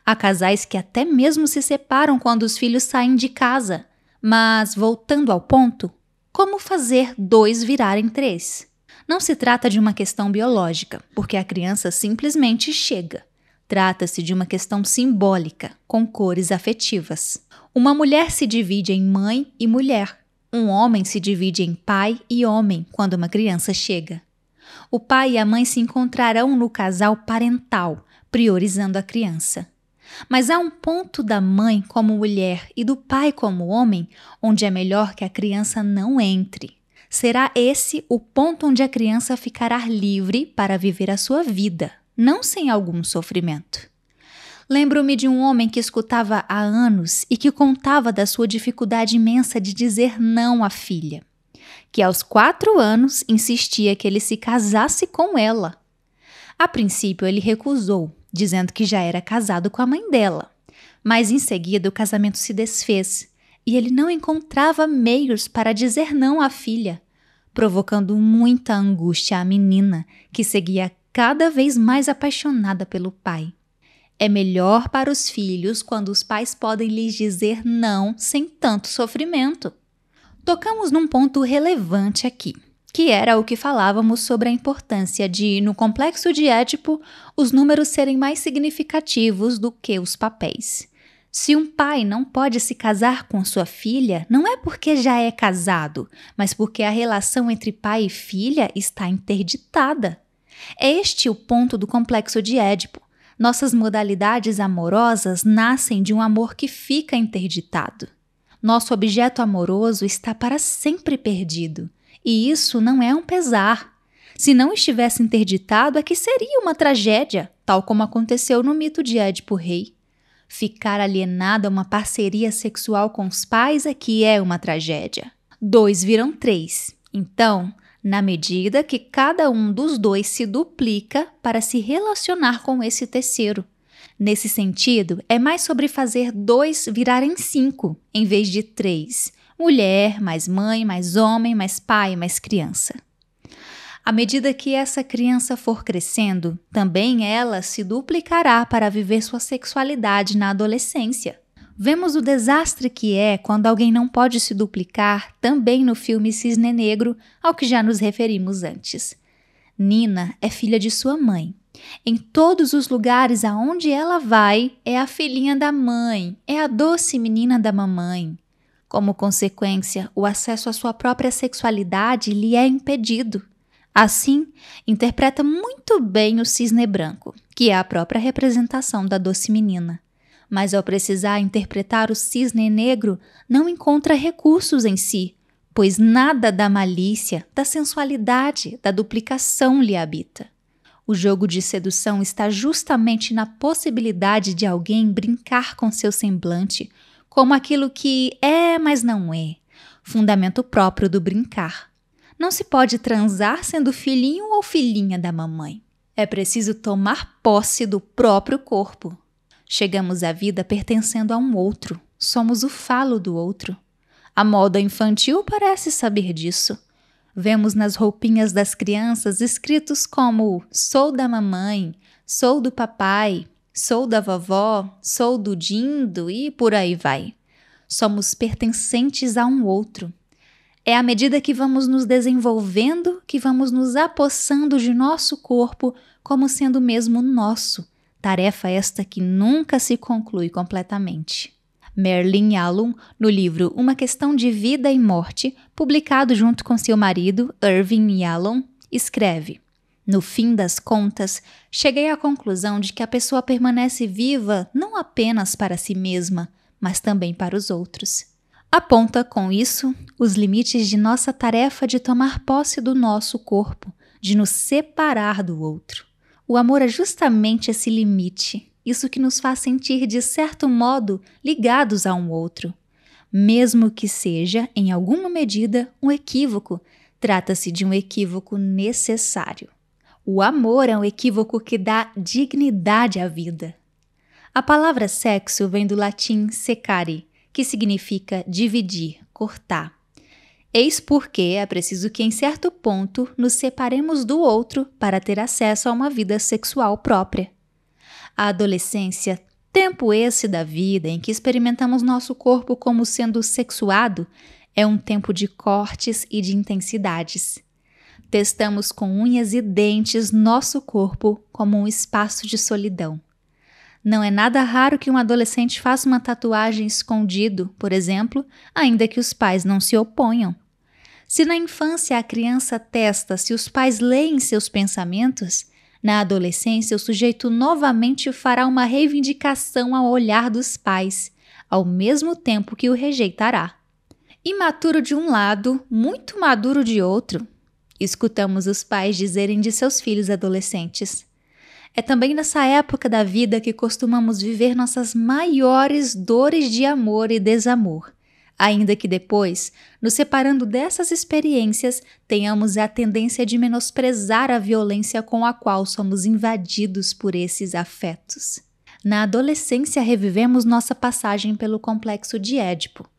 Há casais que até mesmo se separam quando os filhos saem de casa. Mas, voltando ao ponto, como fazer 2 virarem 3? Não se trata de uma questão biológica, porque a criança simplesmente chega. Trata-se de uma questão simbólica, com cores afetivas. Uma mulher se divide em mãe e mulher. Um homem se divide em pai e homem quando uma criança chega. O pai e a mãe se encontrarão no casal parental, priorizando a criança. Mas há um ponto da mãe como mulher e do pai como homem onde é melhor que a criança não entre. Será esse o ponto onde a criança ficará livre para viver a sua vida, não sem algum sofrimento. Lembro-me de um homem que escutava há anos e que contava da sua dificuldade imensa de dizer não à filha, que aos 4 anos insistia que ele se casasse com ela. A princípio ele recusou, dizendo que já era casado com a mãe dela, mas em seguida o casamento se desfez e ele não encontrava meios para dizer não à filha, provocando muita angústia à menina, que seguia cada vez mais apaixonada pelo pai. É melhor para os filhos quando os pais podem lhes dizer não sem tanto sofrimento. Tocamos num ponto relevante aqui, que era o que falávamos sobre a importância de, no complexo de Édipo, os números serem mais significativos do que os papéis. Se um pai não pode se casar com sua filha, não é porque já é casado, mas porque a relação entre pai e filha está interditada. É este o ponto do complexo de Édipo. Nossas modalidades amorosas nascem de um amor que fica interditado. Nosso objeto amoroso está para sempre perdido. E isso não é um pesar. Se não estivesse interditado, é que seria uma tragédia, tal como aconteceu no mito de Édipo Rei. Ficar alienado a uma parceria sexual com os pais é que é uma tragédia. 2 viram 3. Então, na medida que cada um dos 2 se duplica para se relacionar com esse terceiro. Nesse sentido, é mais sobre fazer 2 virarem 5, em vez de 3. Mulher, mais mãe, mais homem, mais pai, mais criança. À medida que essa criança for crescendo, também ela se duplicará para viver sua sexualidade na adolescência. Vemos o desastre que é quando alguém não pode se duplicar também no filme Cisne Negro, ao que já nos referimos antes. Nina é filha de sua mãe. Em todos os lugares aonde ela vai, é a filhinha da mãe, é a doce menina da mamãe. Como consequência, o acesso à sua própria sexualidade lhe é impedido. Assim, interpreta muito bem o cisne branco, que é a própria representação da doce menina. Mas ao precisar interpretar o cisne negro, não encontra recursos em si, pois nada da malícia, da sensualidade, da duplicação lhe habita. O jogo de sedução está justamente na possibilidade de alguém brincar com seu semblante, como aquilo que é, mas não é, fundamento próprio do brincar. Não se pode transar sendo filhinho ou filhinha da mamãe. É preciso tomar posse do próprio corpo. Chegamos à vida pertencendo a um outro, somos o falo do outro. A moda infantil parece saber disso. Vemos nas roupinhas das crianças escritos como sou da mamãe, sou do papai, sou da vovó, sou do dindo e por aí vai. Somos pertencentes a um outro. É à medida que vamos nos desenvolvendo que vamos nos apossando de nosso corpo como sendo mesmo nosso. Tarefa esta que nunca se conclui completamente. Merlin Yalom, no livro Uma Questão de Vida e Morte, publicado junto com seu marido, Irving Yalom, escreve: No fim das contas, cheguei à conclusão de que a pessoa permanece viva não apenas para si mesma, mas também para os outros. Aponta, com isso, os limites de nossa tarefa de tomar posse do nosso corpo, de nos separar do outro. O amor é justamente esse limite, isso que nos faz sentir, de certo modo, ligados a um outro. Mesmo que seja, em alguma medida, um equívoco, trata-se de um equívoco necessário. O amor é um equívoco que dá dignidade à vida. A palavra sexo vem do latim secare, que significa dividir, cortar. Eis porque é preciso que, em certo ponto, nos separemos do outro para ter acesso a uma vida sexual própria. A adolescência, tempo esse da vida em que experimentamos nosso corpo como sendo sexuado, é um tempo de cortes e de intensidades. Testamos com unhas e dentes nosso corpo como um espaço de solidão. Não é nada raro que um adolescente faça uma tatuagem escondido, por exemplo, ainda que os pais não se oponham. Se na infância a criança testa se os pais leem seus pensamentos, na adolescência o sujeito novamente fará uma reivindicação ao olhar dos pais, ao mesmo tempo que o rejeitará. Imaturo de um lado, muito maduro de outro, escutamos os pais dizerem de seus filhos adolescentes. É também nessa época da vida que costumamos viver nossas maiores dores de amor e desamor, ainda que depois, nos separando dessas experiências, tenhamos a tendência de menosprezar a violência com a qual somos invadidos por esses afetos. Na adolescência revivemos nossa passagem pelo complexo de Édipo.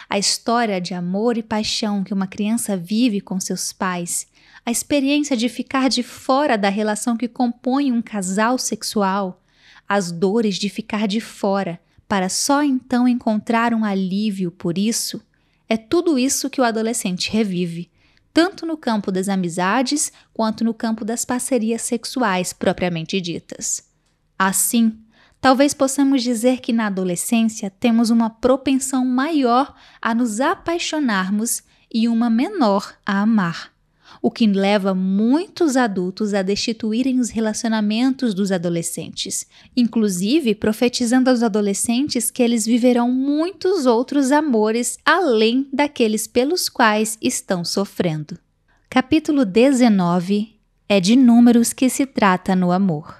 A história de amor e paixão que uma criança vive com seus pais, a experiência de ficar de fora da relação que compõe um casal sexual, as dores de ficar de fora para só então encontrar um alívio por isso, é tudo isso que o adolescente revive, tanto no campo das amizades quanto no campo das parcerias sexuais propriamente ditas. Assim, talvez possamos dizer que na adolescência temos uma propensão maior a nos apaixonarmos e uma menor a amar, o que leva muitos adultos a destituírem os relacionamentos dos adolescentes, inclusive profetizando aos adolescentes que eles viverão muitos outros amores além daqueles pelos quais estão sofrendo. Capítulo 19 é de números que se trata no amor.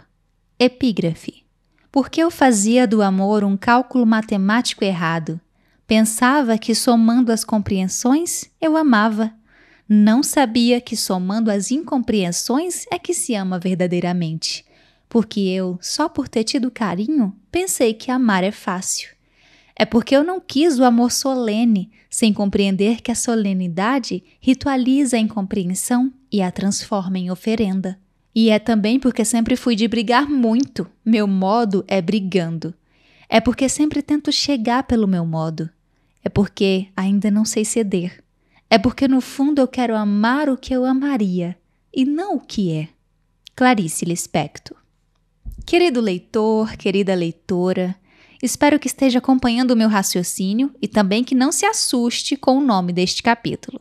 Epígrafe. Porque eu fazia do amor um cálculo matemático errado. Pensava que somando as compreensões eu amava. Não sabia que somando as incompreensões é que se ama verdadeiramente. Porque eu, só por ter tido carinho, pensei que amar é fácil. É porque eu não quis o amor solene, sem compreender que a solenidade ritualiza a incompreensão e a transforma em oferenda. E é também porque sempre fui de brigar muito, meu modo é brigando. É porque sempre tento chegar pelo meu modo. É porque ainda não sei ceder. É porque no fundo eu quero amar o que eu amaria, e não o que é. Clarice Lispector. Querido leitor, querida leitora, espero que esteja acompanhando o meu raciocínio e também que não se assuste com o nome deste capítulo.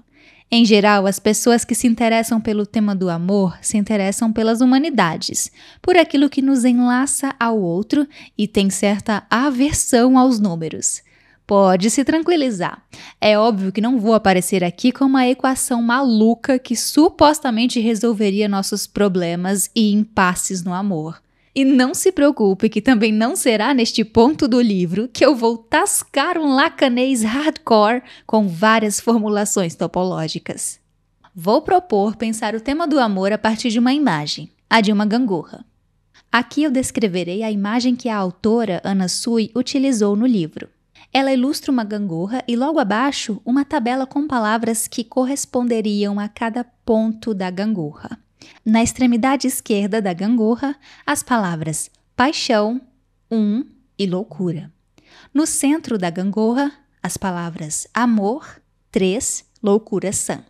Em geral, as pessoas que se interessam pelo tema do amor se interessam pelas humanidades, por aquilo que nos enlaça ao outro e tem certa aversão aos números. Pode se tranquilizar. É óbvio que não vou aparecer aqui com uma equação maluca que supostamente resolveria nossos problemas e impasses no amor. E não se preocupe que também não será neste ponto do livro que eu vou tascar um lacanês hardcore com várias formulações topológicas. Vou propor pensar o tema do amor a partir de uma imagem, a de uma gangorra. Aqui eu descreverei a imagem que a autora Anna Sui utilizou no livro. Ela ilustra uma gangorra e logo abaixo uma tabela com palavras que corresponderiam a cada ponto da gangorra. Na extremidade esquerda da gangorra, as palavras paixão, e loucura. No centro da gangorra, as palavras amor, 3, loucura sã.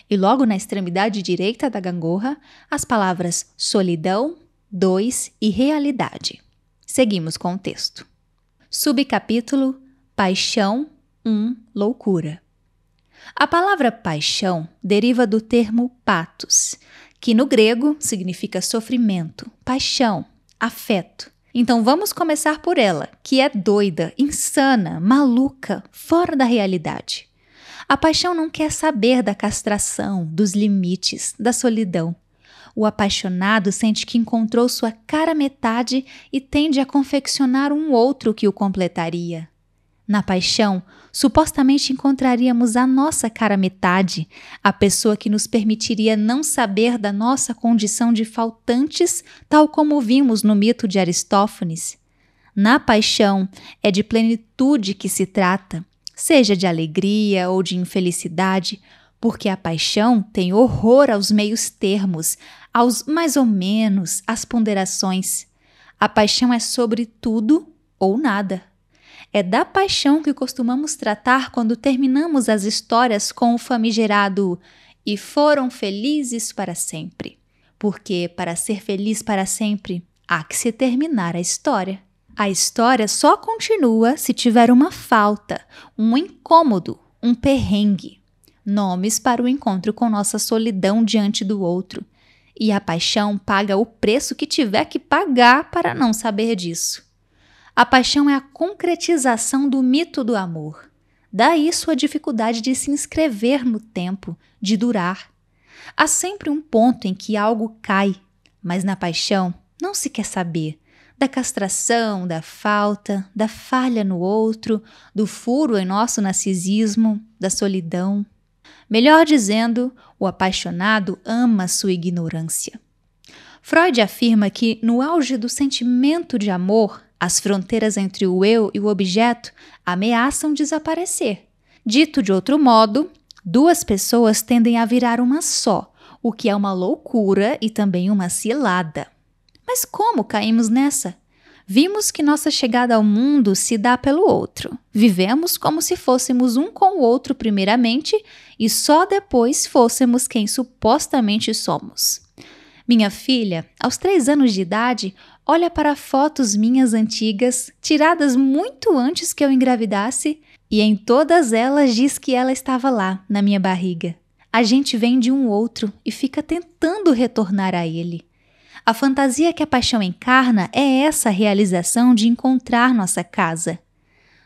E logo na extremidade direita da gangorra, as palavras solidão, 2 e realidade. Seguimos com o texto. Subcapítulo Paixão, loucura. A palavra paixão deriva do termo pathos, que no grego significa sofrimento, paixão, afeto. Então vamos começar por ela, que é doida, insana, maluca, fora da realidade. A paixão não quer saber da castração, dos limites, da solidão. O apaixonado sente que encontrou sua cara metade e tende a confeccionar um outro que o completaria. Na paixão, supostamente encontraríamos a nossa cara metade, a pessoa que nos permitiria não saber da nossa condição de faltantes, tal como vimos no mito de Aristófanes. Na paixão, é de plenitude que se trata, seja de alegria ou de infelicidade, porque a paixão tem horror aos meios termos, aos mais ou menos, às ponderações. A paixão é sobre tudo ou nada. É da paixão que costumamos tratar quando terminamos as histórias com o famigerado "e foram felizes para sempre", porque para ser feliz para sempre há que se terminar a história. A história só continua se tiver uma falta, um incômodo, um perrengue. Nomes para o encontro com nossa solidão diante do outro. E a paixão paga o preço que tiver que pagar para não saber disso. A paixão é a concretização do mito do amor. Daí sua dificuldade de se inscrever no tempo, de durar. Há sempre um ponto em que algo cai, mas na paixão não se quer saber da castração, da falta, da falha no outro, do furo em nosso narcisismo, da solidão. Melhor dizendo, o apaixonado ama sua ignorância. Freud afirma que, no auge do sentimento de amor, as fronteiras entre o eu e o objeto ameaçam desaparecer. Dito de outro modo, duas pessoas tendem a virar uma só, o que é uma loucura e também uma cilada. Mas como caímos nessa? Vimos que nossa chegada ao mundo se dá pelo outro. Vivemos como se fôssemos um com o outro primeiramente e só depois fôssemos quem supostamente somos. Minha filha, aos 3 anos de idade, olha para fotos minhas antigas, tiradas muito antes que eu engravidasse, e em todas elas diz que ela estava lá, na minha barriga. A gente vem de um outro e fica tentando retornar a ele. A fantasia que a paixão encarna é essa realização de encontrar nossa casa.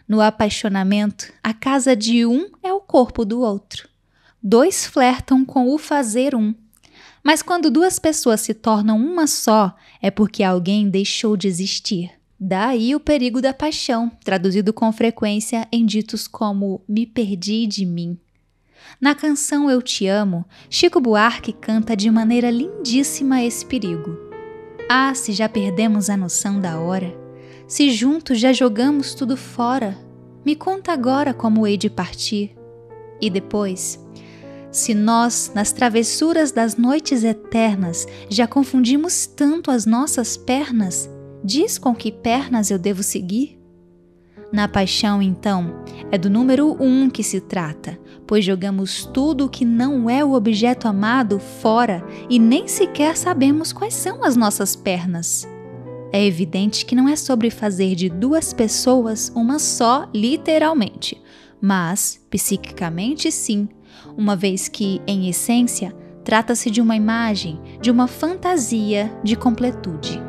No apaixonamento, a casa de um é o corpo do outro. 2 flertam com o fazer um. Mas quando 2 pessoas se tornam uma só, é porque alguém deixou de existir. Daí o perigo da paixão, traduzido com frequência em ditos como "me perdi de mim". Na canção Eu Te Amo, Chico Buarque canta de maneira lindíssima esse perigo. Ah, se já perdemos a noção da hora, se juntos já jogamos tudo fora, me conta agora como hei de partir. E depois, se nós, nas travessuras das noites eternas, já confundimos tanto as nossas pernas, diz com que pernas eu devo seguir? Na paixão, então, é do número 1 que se trata, pois jogamos tudo o que não é o objeto amado fora e nem sequer sabemos quais são as nossas pernas. É evidente que não é sobre fazer de 2 pessoas uma só, literalmente, mas, psiquicamente, sim, uma vez que, em essência, trata-se de uma imagem, de uma fantasia de completude.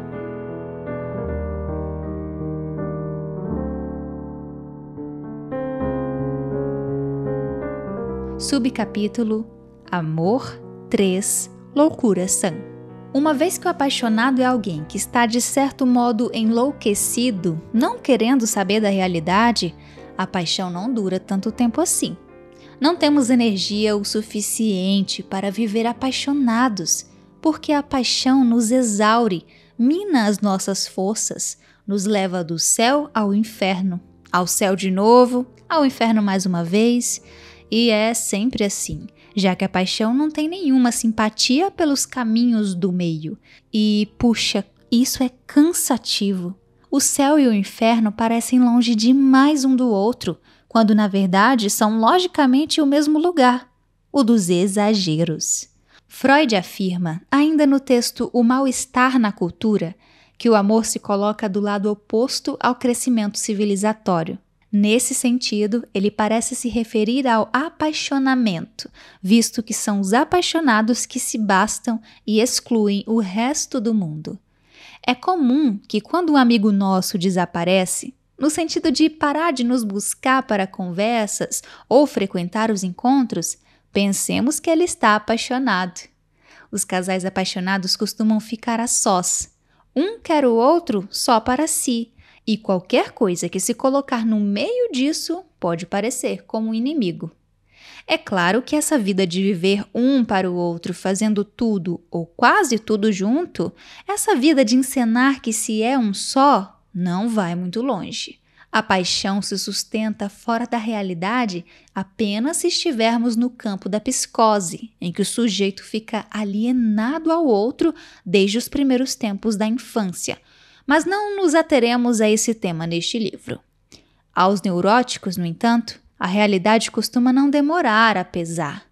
Subcapítulo Amor 3 Loucura Sã. Uma vez que o apaixonado é alguém que está de certo modo enlouquecido, não querendo saber da realidade, a paixão não dura tanto tempo assim. Não temos energia o suficiente para viver apaixonados, porque a paixão nos exaure, mina as nossas forças, nos leva do céu ao inferno, ao céu de novo, ao inferno mais uma vez. E é sempre assim, já que a paixão não tem nenhuma simpatia pelos caminhos do meio. E, puxa, isso é cansativo. O céu e o inferno parecem longe demais um do outro, quando na verdade são logicamente o mesmo lugar, o dos exageros. Freud afirma, ainda no texto O Mal-Estar na Cultura, que o amor se coloca do lado oposto ao crescimento civilizatório. Nesse sentido, ele parece se referir ao apaixonamento, visto que são os apaixonados que se bastam e excluem o resto do mundo. É comum que quando um amigo nosso desaparece, no sentido de parar de nos buscar para conversas ou frequentar os encontros, pensemos que ele está apaixonado. Os casais apaixonados costumam ficar a sós. Um quer o outro só para si, e qualquer coisa que se colocar no meio disso pode parecer como um inimigo. É claro que essa vida de viver um para o outro fazendo tudo ou quase tudo junto, essa vida de encenar que se é um só, não vai muito longe. A paixão se sustenta fora da realidade apenas se estivermos no campo da psicose, em que o sujeito fica alienado ao outro desde os primeiros tempos da infância. Mas não nos ateremos a esse tema neste livro. Aos neuróticos, no entanto, a realidade costuma não demorar a pesar.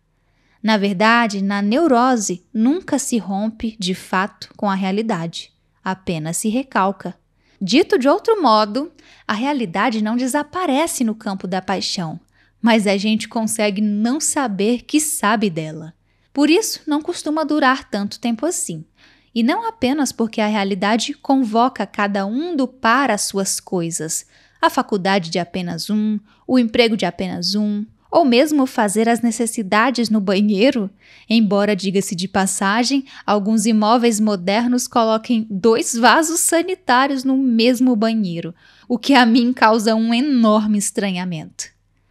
Na verdade, na neurose, nunca se rompe, de fato, com a realidade. Apenas se recalca. Dito de outro modo, a realidade não desaparece no campo da paixão, mas a gente consegue não saber que sabe dela. Por isso, não costuma durar tanto tempo assim. E não apenas porque a realidade convoca cada um do par às suas coisas, a faculdade de apenas um, o emprego de apenas um, ou mesmo fazer as necessidades no banheiro, embora, diga-se de passagem, alguns imóveis modernos coloquem 2 vasos sanitários no mesmo banheiro, o que a mim causa um enorme estranhamento.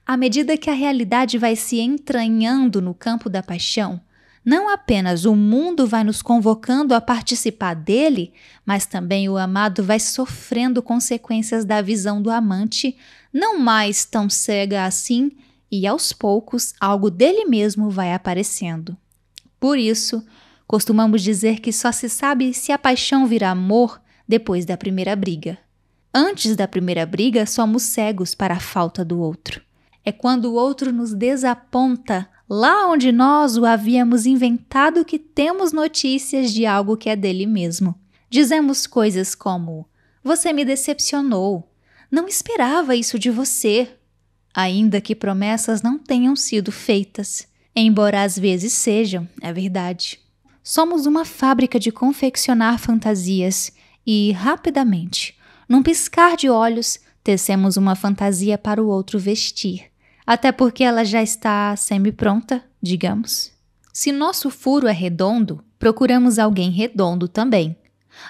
À medida que a realidade vai se entranhando no campo da paixão, não apenas o mundo vai nos convocando a participar dele, mas também o amado vai sofrendo consequências da visão do amante, não mais tão cega assim, e aos poucos algo dele mesmo vai aparecendo. Por isso, costumamos dizer que só se sabe se a paixão vira amor depois da primeira briga. Antes da primeira briga, somos cegos para a falta do outro. É quando o outro nos desaponta lá onde nós o havíamos inventado que temos notícias de algo que é dele mesmo. Dizemos coisas como: "Você me decepcionou. Não esperava isso de você." Ainda que promessas não tenham sido feitas, embora às vezes sejam, é verdade. Somos uma fábrica de confeccionar fantasias e, rapidamente, num piscar de olhos, tecemos uma fantasia para o outro vestir, até porque ela já está semi-pronta, digamos. Se nosso furo é redondo, procuramos alguém redondo também.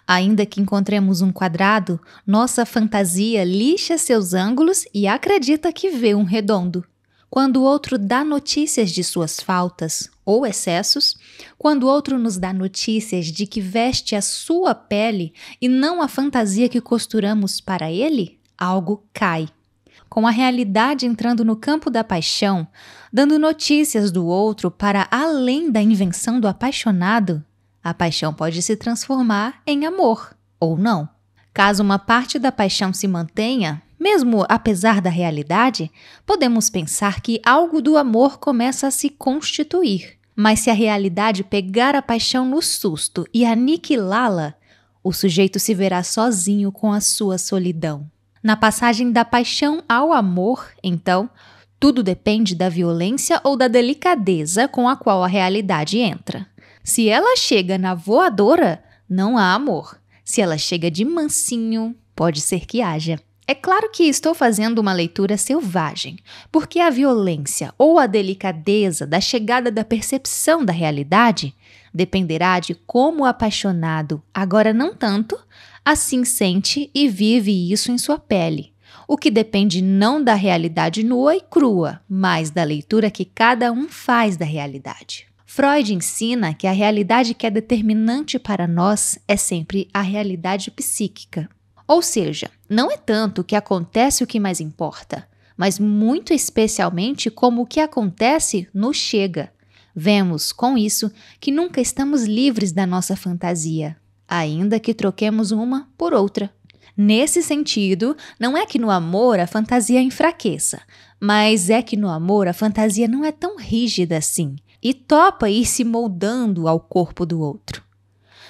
Ainda que encontremos um quadrado, nossa fantasia lixa seus ângulos e acredita que vê um redondo. Quando o outro dá notícias de suas faltas ou excessos, quando o outro nos dá notícias de que veste a sua pele e não a fantasia que costuramos para ele, algo cai. Com a realidade entrando no campo da paixão, dando notícias do outro para além da invenção do apaixonado, a paixão pode se transformar em amor, ou não. Caso uma parte da paixão se mantenha, mesmo apesar da realidade, podemos pensar que algo do amor começa a se constituir. Mas se a realidade pegar a paixão no susto e aniquilá-la, o sujeito se verá sozinho com a sua solidão. Na passagem da paixão ao amor, então, tudo depende da violência ou da delicadeza com a qual a realidade entra. Se ela chega na voadora, não há amor. Se ela chega de mansinho, pode ser que haja. É claro que estou fazendo uma leitura selvagem, porque a violência ou a delicadeza da chegada da percepção da realidade dependerá de como o apaixonado, agora não tanto, assim sente e vive isso em sua pele, o que depende não da realidade nua e crua, mas da leitura que cada um faz da realidade. Freud ensina que a realidade que é determinante para nós é sempre a realidade psíquica. Ou seja, não é tanto o que acontece o que mais importa, mas muito especialmente como o que acontece nos chega. Vemos, com isso, que nunca estamos livres da nossa fantasia, ainda que troquemos uma por outra. Nesse sentido, não é que no amor a fantasia enfraqueça, mas é que no amor a fantasia não é tão rígida assim e topa ir se moldando ao corpo do outro.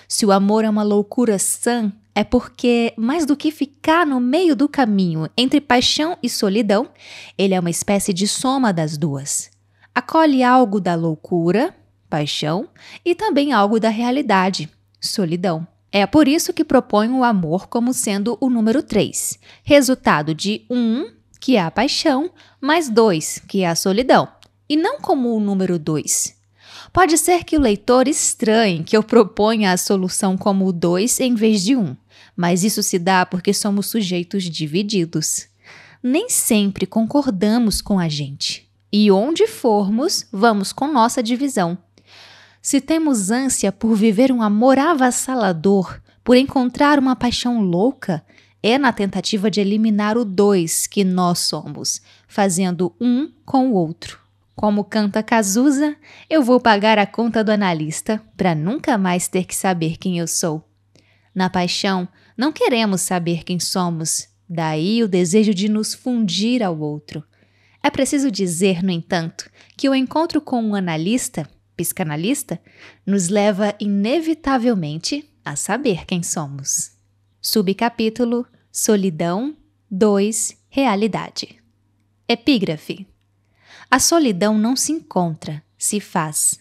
Se o amor é uma loucura sã, é porque, mais do que ficar no meio do caminho entre paixão e solidão, ele é uma espécie de soma das duas. Acolhe algo da loucura, paixão, e também algo da realidade, solidão. É por isso que propõe o amor como sendo o número 3, resultado de 1, que é a paixão, mais 2, que é a solidão, e não como o número 2. Pode ser que o leitor estranhe que eu proponha a solução como o 2 em vez de 1, mas isso se dá porque somos sujeitos divididos. Nem sempre concordamos com a gente, e onde formos, vamos com nossa divisão. Se temos ânsia por viver um amor avassalador, por encontrar uma paixão louca, é na tentativa de eliminar o 2 que nós somos, fazendo um com o outro. Como canta Cazuza, eu vou pagar a conta do analista para nunca mais ter que saber quem eu sou. Na paixão, não queremos saber quem somos, daí o desejo de nos fundir ao outro. É preciso dizer, no entanto, que o encontro com um analista, psicanalista, nos leva inevitavelmente a saber quem somos. Subcapítulo Solidão 2 Realidade. Epígrafe. A solidão não se encontra, se faz.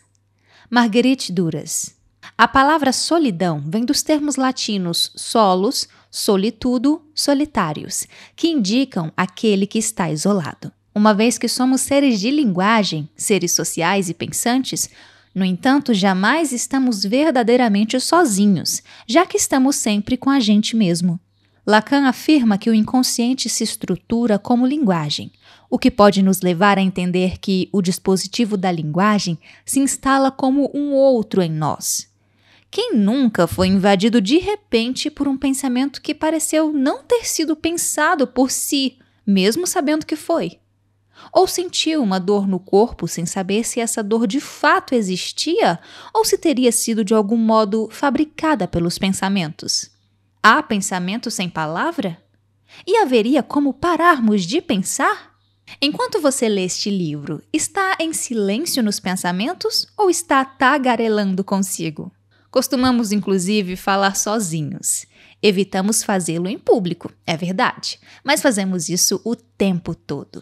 Marguerite Duras. A palavra solidão vem dos termos latinos solos, solitudo, solitários, que indicam aquele que está isolado. Uma vez que somos seres de linguagem, seres sociais e pensantes, no entanto, jamais estamos verdadeiramente sozinhos, já que estamos sempre com a gente mesmo. Lacan afirma que o inconsciente se estrutura como linguagem, o que pode nos levar a entender que o dispositivo da linguagem se instala como um outro em nós. Quem nunca foi invadido de repente por um pensamento que pareceu não ter sido pensado por si, mesmo sabendo que foi? Ou sentiu uma dor no corpo sem saber se essa dor de fato existia ou se teria sido de algum modo fabricada pelos pensamentos? Há pensamento sem palavra? E haveria como pararmos de pensar? Enquanto você lê este livro, está em silêncio nos pensamentos ou está tagarelando consigo? Costumamos, inclusive, falar sozinhos. Evitamos fazê-lo em público, é verdade, mas fazemos isso o tempo todo.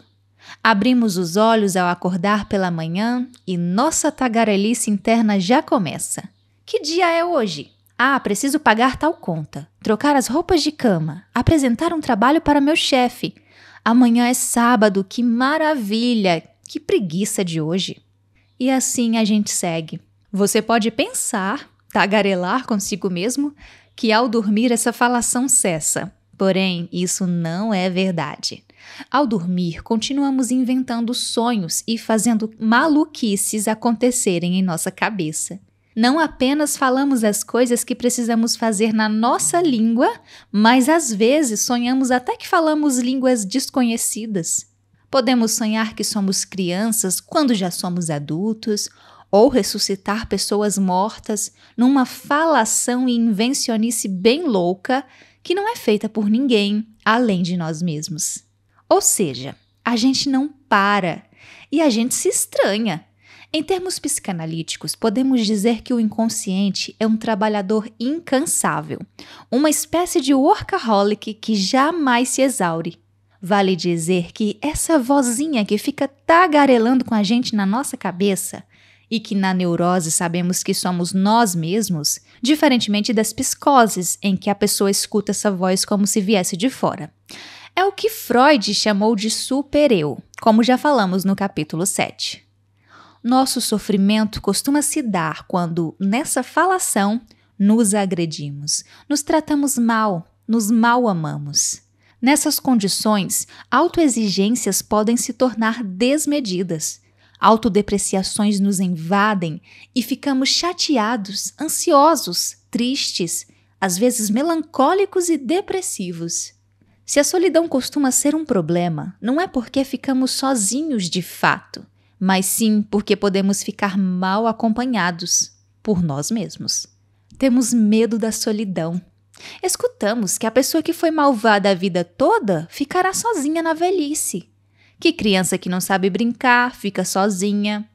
Abrimos os olhos ao acordar pela manhã e nossa tagarelice interna já começa. Que dia é hoje? Ah, preciso pagar tal conta, trocar as roupas de cama, apresentar um trabalho para meu chefe. Amanhã é sábado, que maravilha, que preguiça de hoje. E assim a gente segue. Você pode pensar, tagarelar consigo mesmo, que ao dormir essa falação cessa. Porém, isso não é verdade. Ao dormir, continuamos inventando sonhos e fazendo maluquices acontecerem em nossa cabeça. Não apenas falamos as coisas que precisamos fazer na nossa língua, mas às vezes sonhamos até que falamos línguas desconhecidas. Podemos sonhar que somos crianças quando já somos adultos, ou ressuscitar pessoas mortas numa falação e invencionice bem louca que não é feita por ninguém além de nós mesmos. Ou seja, a gente não para e a gente se estranha. Em termos psicanalíticos, podemos dizer que o inconsciente é um trabalhador incansável, uma espécie de workaholic que jamais se exaure. Vale dizer que essa vozinha que fica tagarelando com a gente na nossa cabeça e que na neurose sabemos que somos nós mesmos, diferentemente das psicoses em que a pessoa escuta essa voz como se viesse de fora. É o que Freud chamou de super-eu, como já falamos no capítulo 7. Nosso sofrimento costuma se dar quando, nessa falação, nos agredimos, nos tratamos mal, nos mal amamos. Nessas condições, autoexigências podem se tornar desmedidas. Autodepreciações nos invadem e ficamos chateados, ansiosos, tristes, às vezes melancólicos e depressivos. Se a solidão costuma ser um problema, não é porque ficamos sozinhos de fato, mas sim porque podemos ficar mal acompanhados por nós mesmos. Temos medo da solidão. Escutamos que a pessoa que foi malvada a vida toda ficará sozinha na velhice. Que criança que não sabe brincar fica sozinha.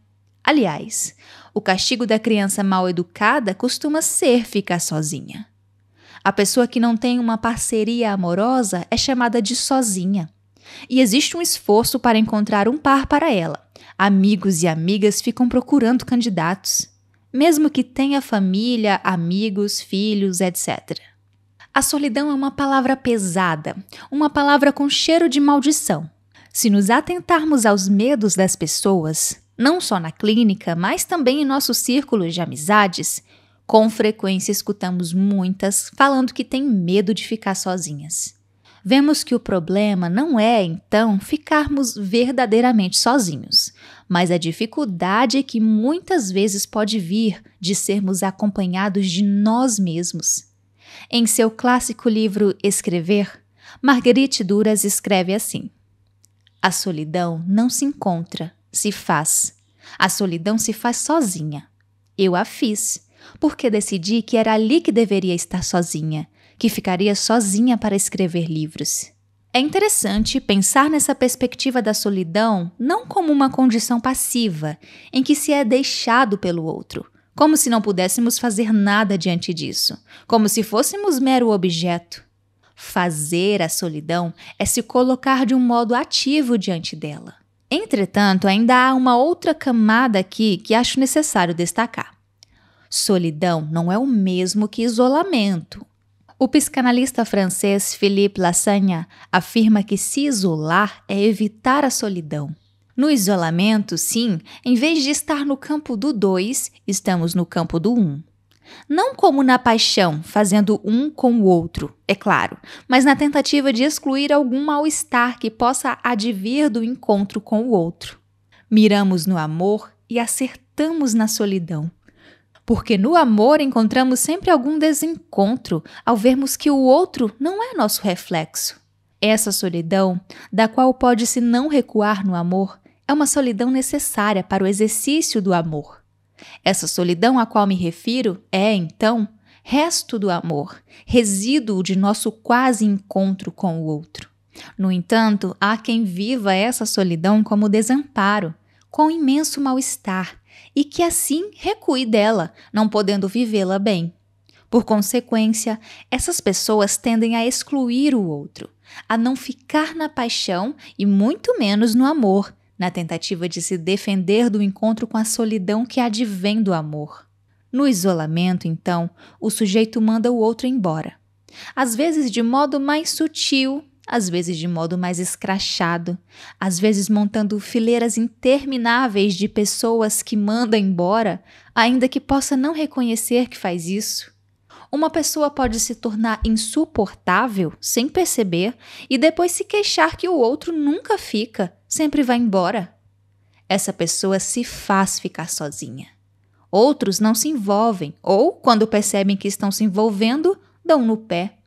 Aliás, o castigo da criança mal educada costuma ser ficar sozinha. A pessoa que não tem uma parceria amorosa é chamada de sozinha. E existe um esforço para encontrar um par para ela. Amigos e amigas ficam procurando candidatos, mesmo que tenha família, amigos, filhos, etc. A solidão é uma palavra pesada, uma palavra com cheiro de maldição. Se nos atentarmos aos medos das pessoas, não só na clínica, mas também em nossos círculos de amizades, com frequência escutamos muitas falando que têm medo de ficar sozinhas. Vemos que o problema não é, então, ficarmos verdadeiramente sozinhos, mas a dificuldade que muitas vezes pode vir de sermos acompanhados de nós mesmos. Em seu clássico livro Escrever, Marguerite Duras escreve assim: a solidão não se encontra, se faz. A solidão se faz sozinha. Eu a fiz, porque decidi que era ali que deveria estar sozinha, que ficaria sozinha para escrever livros. É interessante pensar nessa perspectiva da solidão não como uma condição passiva, em que se é deixado pelo outro, como se não pudéssemos fazer nada diante disso, como se fôssemos mero objeto. Fazer a solidão é se colocar de um modo ativo diante dela. Entretanto, ainda há uma outra camada aqui que acho necessário destacar. Solidão não é o mesmo que isolamento. O psicanalista francês Philippe Lassagne afirma que se isolar é evitar a solidão. No isolamento, sim, em vez de estar no campo do 2, estamos no campo do 1. Não como na paixão, fazendo um com o outro, é claro, mas na tentativa de excluir algum mal-estar que possa advir do encontro com o outro. Miramos no amor e acertamos na solidão. Porque no amor encontramos sempre algum desencontro ao vermos que o outro não é nosso reflexo. Essa solidão, da qual pode-se não recuar no amor, é uma solidão necessária para o exercício do amor. Essa solidão a qual me refiro é, então, resto do amor, resíduo de nosso quase encontro com o outro. No entanto, há quem viva essa solidão como desamparo, com imenso mal-estar, e que assim recue dela, não podendo vivê-la bem. Por consequência, essas pessoas tendem a excluir o outro, a não ficar na paixão e muito menos no amor, na tentativa de se defender do encontro com a solidão que advém do amor. No isolamento, então, o sujeito manda o outro embora. Às vezes de modo mais sutil, às vezes de modo mais escrachado, às vezes montando fileiras intermináveis de pessoas que manda embora, ainda que possa não reconhecer que faz isso. Uma pessoa pode se tornar insuportável sem perceber e depois se queixar que o outro nunca fica, sempre vai embora. Essa pessoa se faz ficar sozinha. Outros não se envolvem ou, quando percebem que estão se envolvendo, dão no pé.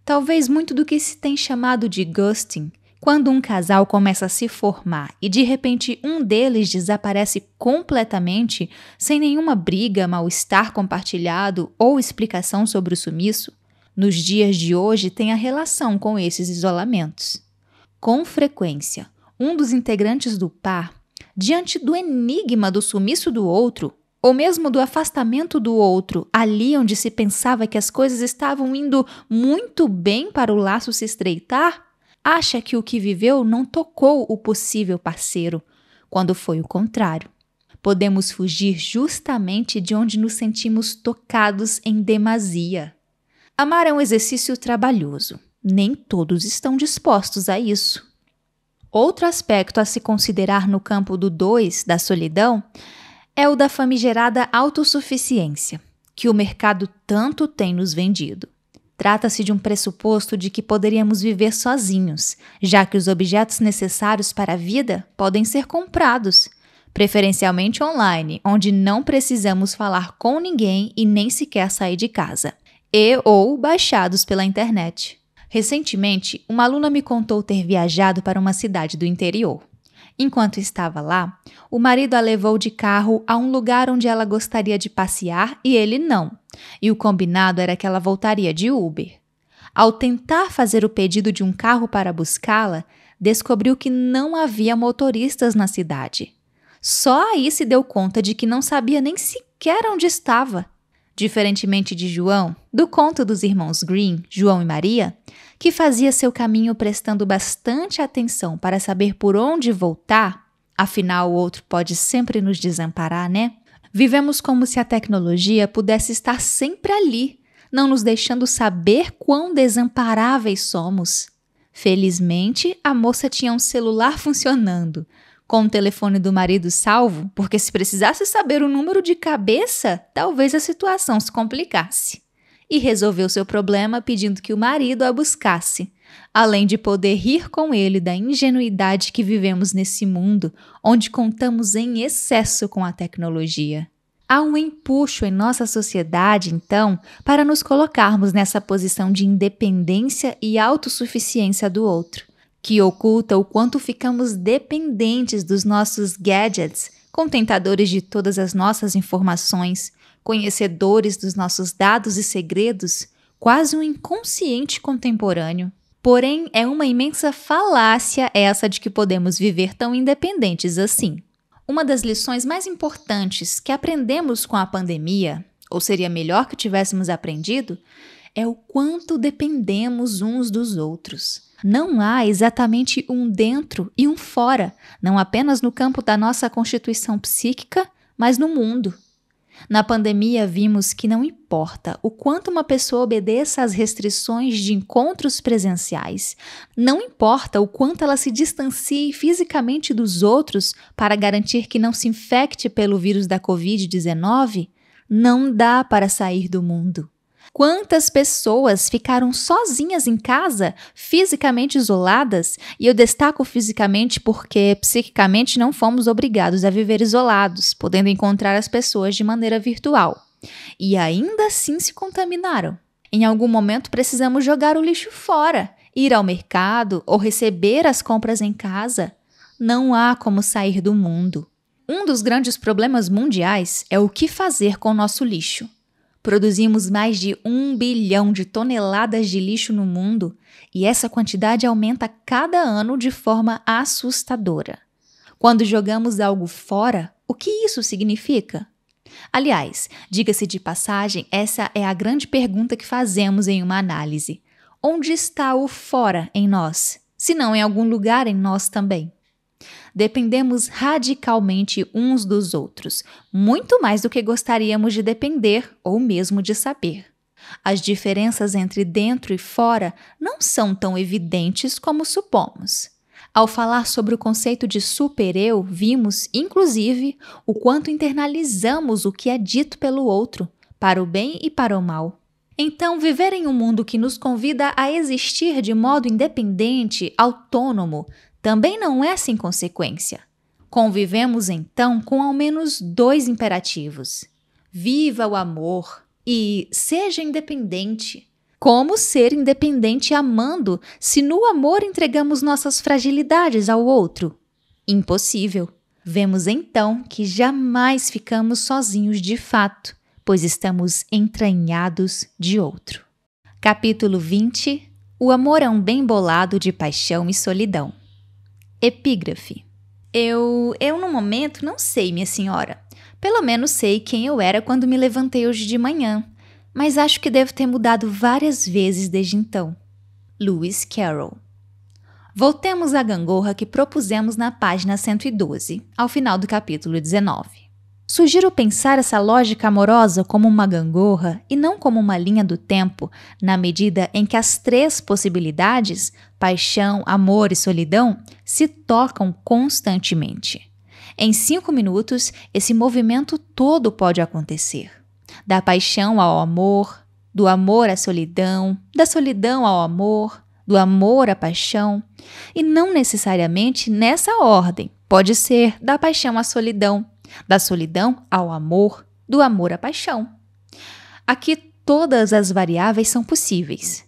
Talvez muito do que se tem chamado de ghosting, quando um casal começa a se formar e de repente um deles desaparece completamente, sem nenhuma briga, mal-estar compartilhado ou explicação sobre o sumiço, nos dias de hoje tem a relação com esses isolamentos. Com frequência, um dos integrantes do par, diante do enigma do sumiço do outro, ou mesmo do afastamento do outro, ali onde se pensava que as coisas estavam indo muito bem para o laço se estreitar, acha que o que viveu não tocou o possível parceiro, quando foi o contrário. Podemos fugir justamente de onde nos sentimos tocados em demasia. Amar é um exercício trabalhoso. Nem todos estão dispostos a isso. Outro aspecto a se considerar no campo do 2, da solidão, é o da famigerada autossuficiência, que o mercado tanto tem nos vendido. Trata-se de um pressuposto de que poderíamos viver sozinhos, já que os objetos necessários para a vida podem ser comprados, preferencialmente online, onde não precisamos falar com ninguém e nem sequer sair de casa, ou baixados pela internet. Recentemente, uma aluna me contou ter viajado para uma cidade do interior. Enquanto estava lá, o marido a levou de carro a um lugar onde ela gostaria de passear e ele não, e o combinado era que ela voltaria de Uber. Ao tentar fazer o pedido de um carro para buscá-la, descobriu que não havia motoristas na cidade. Só aí se deu conta de que não sabia nem sequer onde estava. Diferentemente de João, do conto dos irmãos Grimm, João e Maria, que fazia seu caminho prestando bastante atenção para saber por onde voltar, afinal o outro pode sempre nos desamparar, né? Vivemos como se a tecnologia pudesse estar sempre ali, não nos deixando saber quão desamparáveis somos. Felizmente, a moça tinha um celular funcionando, com o telefone do marido salvo, porque se precisasse saber o número de cabeça, talvez a situação se complicasse. E resolveu seu problema pedindo que o marido a buscasse, além de poder rir com ele da ingenuidade que vivemos nesse mundo, onde contamos em excesso com a tecnologia. Há um empuxo em nossa sociedade, então, para nos colocarmos nessa posição de independência e autossuficiência do outro, que oculta o quanto ficamos dependentes dos nossos gadgets, contentadores de todas as nossas informações, conhecedores dos nossos dados e segredos, quase um inconsciente contemporâneo. Porém, é uma imensa falácia essa de que podemos viver tão independentes assim. Uma das lições mais importantes que aprendemos com a pandemia, ou seria melhor que tivéssemos aprendido, é o quanto dependemos uns dos outros. Não há exatamente um dentro e um fora, não apenas no campo da nossa constituição psíquica, mas no mundo. Na pandemia, vimos que não importa o quanto uma pessoa obedeça às restrições de encontros presenciais, não importa o quanto ela se distancie fisicamente dos outros para garantir que não se infecte pelo vírus da Covid-19, não dá para sair do mundo. Quantas pessoas ficaram sozinhas em casa, fisicamente isoladas? E eu destaco fisicamente porque psiquicamente não fomos obrigados a viver isolados, podendo encontrar as pessoas de maneira virtual. E ainda assim se contaminaram. Em algum momento precisamos jogar o lixo fora, ir ao mercado ou receber as compras em casa. Não há como sair do mundo. Um dos grandes problemas mundiais é o que fazer com o nosso lixo. Produzimos mais de 1 bilhão de toneladas de lixo no mundo e essa quantidade aumenta cada ano de forma assustadora. Quando jogamos algo fora, o que isso significa? Aliás, diga-se de passagem, essa é a grande pergunta que fazemos em uma análise. Onde está o fora em nós, se não em algum lugar em nós também? Dependemos radicalmente uns dos outros, muito mais do que gostaríamos de depender ou mesmo de saber. As diferenças entre dentro e fora não são tão evidentes como supomos. Ao falar sobre o conceito de super-eu, vimos, inclusive, o quanto internalizamos o que é dito pelo outro, para o bem e para o mal. Então, viver em um mundo que nos convida a existir de modo independente, autônomo, também não é sem consequência. Convivemos, então, com ao menos 2 imperativos. Viva o amor e seja independente. Como ser independente amando se no amor entregamos nossas fragilidades ao outro? Impossível. Vemos, então, que jamais ficamos sozinhos de fato, pois estamos entranhados de outro. Capítulo 20. O amor é um bem bolado de paixão e solidão. Epígrafe. Eu no momento não sei, minha senhora. Pelo menos sei quem eu era quando me levantei hoje de manhã, mas acho que devo ter mudado várias vezes desde então. Lewis Carroll. Voltemos à gangorra que propusemos na página 112, ao final do capítulo 19. Sugiro pensar essa lógica amorosa como uma gangorra e não como uma linha do tempo, na medida em que as 3 possibilidades, paixão, amor e solidão, se tocam constantemente. Em 5 minutos, esse movimento todo pode acontecer. Da paixão ao amor, do amor à solidão, da solidão ao amor, do amor à paixão, e não necessariamente nessa ordem. Pode ser da paixão à solidão, da solidão ao amor, do amor à paixão. Aqui todas as variáveis são possíveis,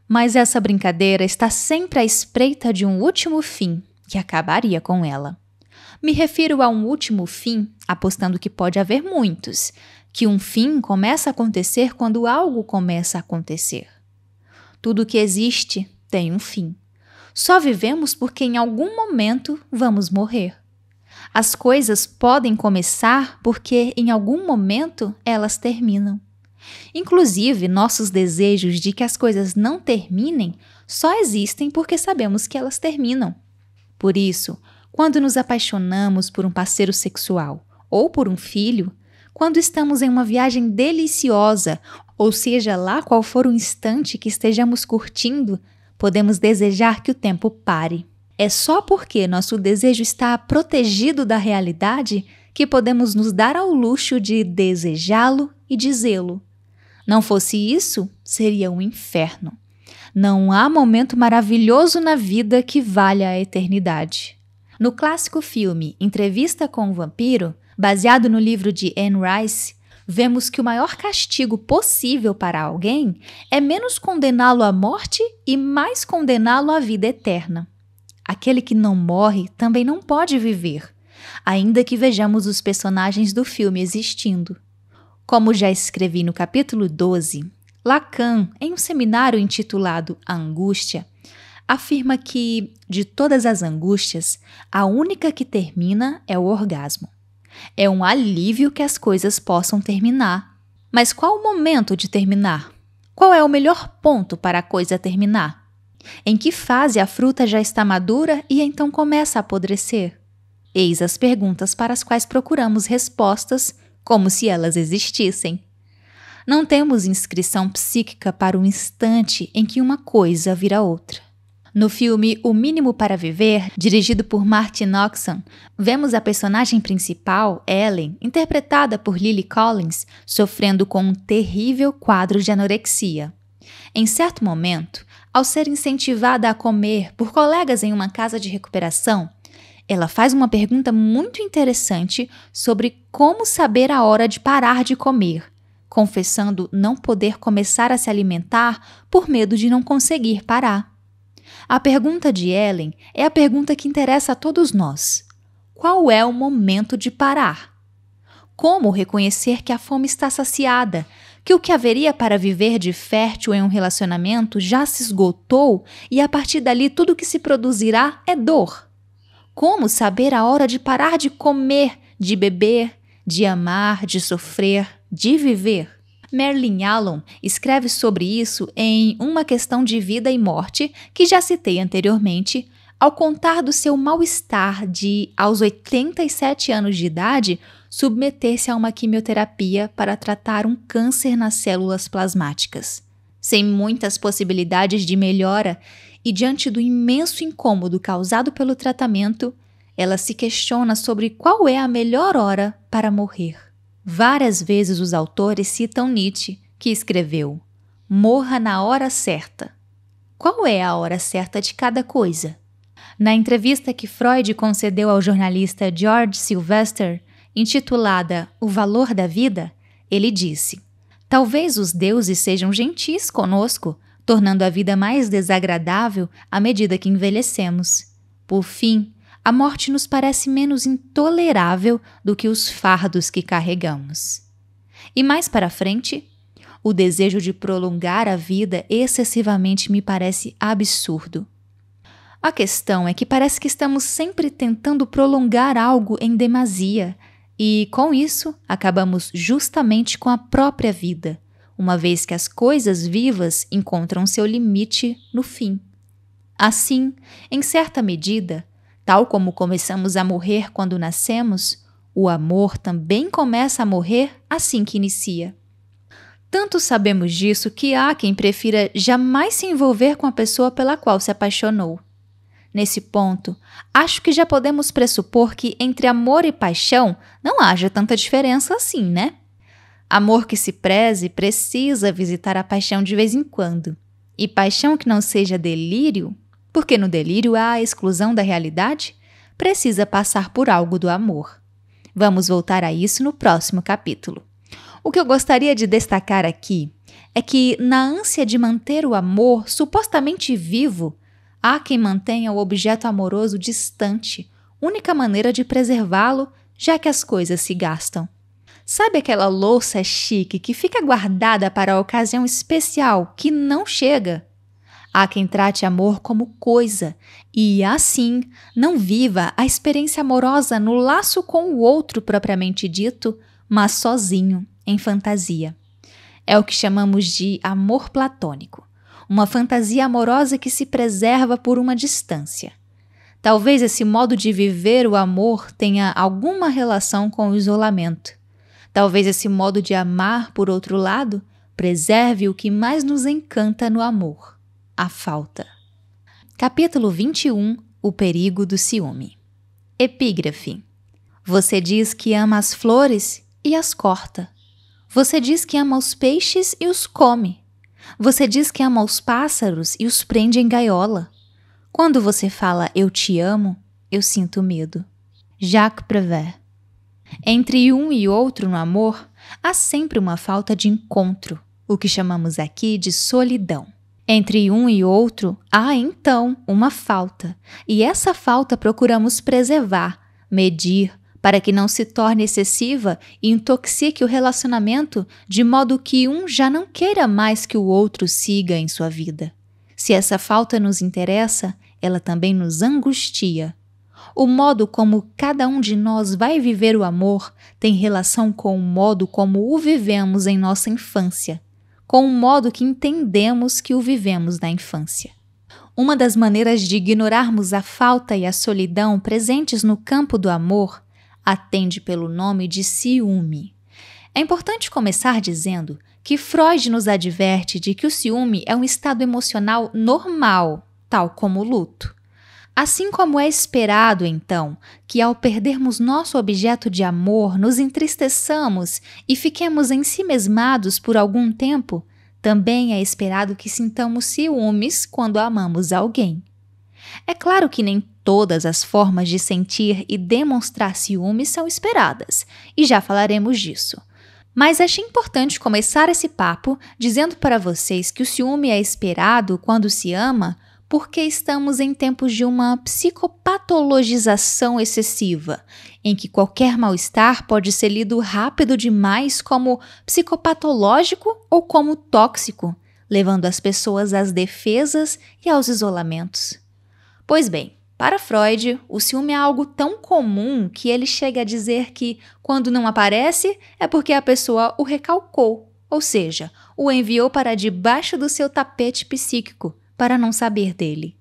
mas essa brincadeira está sempre à espreita de um último fim, que acabaria com ela. Me refiro a um último fim, apostando que pode haver muitos, que um fim começa a acontecer quando algo começa a acontecer. Tudo que existe tem um fim. Só vivemos porque em algum momento vamos morrer. As coisas podem começar porque em algum momento elas terminam. Inclusive, nossos desejos de que as coisas não terminem só existem porque sabemos que elas terminam. Por isso, quando nos apaixonamos por um parceiro sexual ou por um filho, quando estamos em uma viagem deliciosa, ou seja lá qual for o instante que estejamos curtindo, podemos desejar que o tempo pare. É só porque nosso desejo está protegido da realidade que podemos nos dar ao luxo de desejá-lo e dizê-lo. Não fosse isso, seria um inferno. Não há momento maravilhoso na vida que valha a eternidade. No clássico filme Entrevista com o Vampiro, baseado no livro de Anne Rice, vemos que o maior castigo possível para alguém é menos condená-lo à morte e mais condená-lo à vida eterna. Aquele que não morre também não pode viver, ainda que vejamos os personagens do filme existindo. Como já escrevi no capítulo 12, Lacan, em um seminário intitulado A Angústia, afirma que, de todas as angústias, a única que termina é o orgasmo. É um alívio que as coisas possam terminar. Mas qual o momento de terminar? Qual é o melhor ponto para a coisa terminar? Em que fase a fruta já está madura e então começa a apodrecer? Eis as perguntas para as quais procuramos respostas como se elas existissem. Não temos inscrição psíquica para o instante em que uma coisa vira outra. No filme O Mínimo para Viver, dirigido por Martin Oxon, vemos a personagem principal, Ellen, interpretada por Lily Collins, sofrendo com um terrível quadro de anorexia. Em certo momento, ao ser incentivada a comer por colegas em uma casa de recuperação, ela faz uma pergunta muito interessante sobre como saber a hora de parar de comer, confessando não poder começar a se alimentar por medo de não conseguir parar. A pergunta de Ellen é a pergunta que interessa a todos nós. Qual é o momento de parar? Como reconhecer que a fome está saciada, que o que haveria para viver de fértil em um relacionamento já se esgotou e a partir dali tudo que se produzirá é dor? Como saber a hora de parar de comer, de beber, de amar, de sofrer, de viver? Merlin Allen escreve sobre isso em Uma Questão de Vida e Morte, que já citei anteriormente, ao contar do seu mal-estar de, aos 87 anos de idade, submeter-se a uma quimioterapia para tratar um câncer nas células plasmáticas. Sem muitas possibilidades de melhora e diante do imenso incômodo causado pelo tratamento, ela se questiona sobre qual é a melhor hora para morrer. Várias vezes os autores citam Nietzsche, que escreveu: "Morra na hora certa". Qual é a hora certa de cada coisa? Na entrevista que Freud concedeu ao jornalista George Sylvester, intitulada O Valor da Vida, ele disse: "Talvez os deuses sejam gentis conosco, tornando a vida mais desagradável à medida que envelhecemos. Por fim, a morte nos parece menos intolerável do que os fardos que carregamos." E mais para frente, o desejo de prolongar a vida excessivamente me parece absurdo. A questão é que parece que estamos sempre tentando prolongar algo em demasia e, com isso, acabamos justamente com a própria vida, uma vez que as coisas vivas encontram seu limite no fim. Assim, em certa medida, tal como começamos a morrer quando nascemos, o amor também começa a morrer assim que inicia. Tanto sabemos disso que há quem prefira jamais se envolver com a pessoa pela qual se apaixonou. Nesse ponto, acho que já podemos pressupor que entre amor e paixão não haja tanta diferença assim, né? Amor que se preze precisa visitar a paixão de vez em quando. E paixão que não seja delírio, porque no delírio há a exclusão da realidade, precisa passar por algo do amor. Vamos voltar a isso no próximo capítulo. O que eu gostaria de destacar aqui é que, na ânsia de manter o amor supostamente vivo, há quem mantenha o objeto amoroso distante, única maneira de preservá-lo, já que as coisas se gastam. Sabe aquela louça chique que fica guardada para a ocasião especial que não chega? Há quem trate amor como coisa e, assim, não viva a experiência amorosa no laço com o outro propriamente dito, mas sozinho, em fantasia. É o que chamamos de amor platônico, uma fantasia amorosa que se preserva por uma distância. Talvez esse modo de viver o amor tenha alguma relação com o isolamento. Talvez esse modo de amar, por outro lado, preserve o que mais nos encanta no amor, a falta. Capítulo 21. O perigo do ciúme. Epígrafe. Você diz que ama as flores e as corta. Você diz que ama os peixes e os come. Você diz que ama os pássaros e os prende em gaiola. Quando você fala eu te amo, eu sinto medo. Jacques Prévert. Entre um e outro no amor, há sempre uma falta de encontro, o que chamamos aqui de solidão. Entre um e outro, há então uma falta, e essa falta procuramos preservar, medir, para que não se torne excessiva e intoxique o relacionamento de modo que um já não queira mais que o outro siga em sua vida. Se essa falta nos interessa, ela também nos angustia. O modo como cada um de nós vai viver o amor tem relação com o modo como o vivemos em nossa infância, com o modo que entendemos que o vivemos na infância. Uma das maneiras de ignorarmos a falta e a solidão presentes no campo do amor atende pelo nome de ciúme. É importante começar dizendo que Freud nos adverte de que o ciúme é um estado emocional normal, tal como o luto. Assim como é esperado, então, que ao perdermos nosso objeto de amor nos entristeçamos e fiquemos ensimesmados por algum tempo, também é esperado que sintamos ciúmes quando amamos alguém. É claro que nem todas as formas de sentir e demonstrar ciúmes são esperadas, e já falaremos disso. Mas achei importante começar esse papo dizendo para vocês que o ciúme é esperado quando se ama porque estamos em tempos de uma psicopatologização excessiva, em que qualquer mal-estar pode ser lido rápido demais como psicopatológico ou como tóxico, levando as pessoas às defesas e aos isolamentos. Pois bem, para Freud, o ciúme é algo tão comum que ele chega a dizer que, quando não aparece, é porque a pessoa o recalcou, ou seja, o enviou para debaixo do seu tapete psíquico, para não saber dele.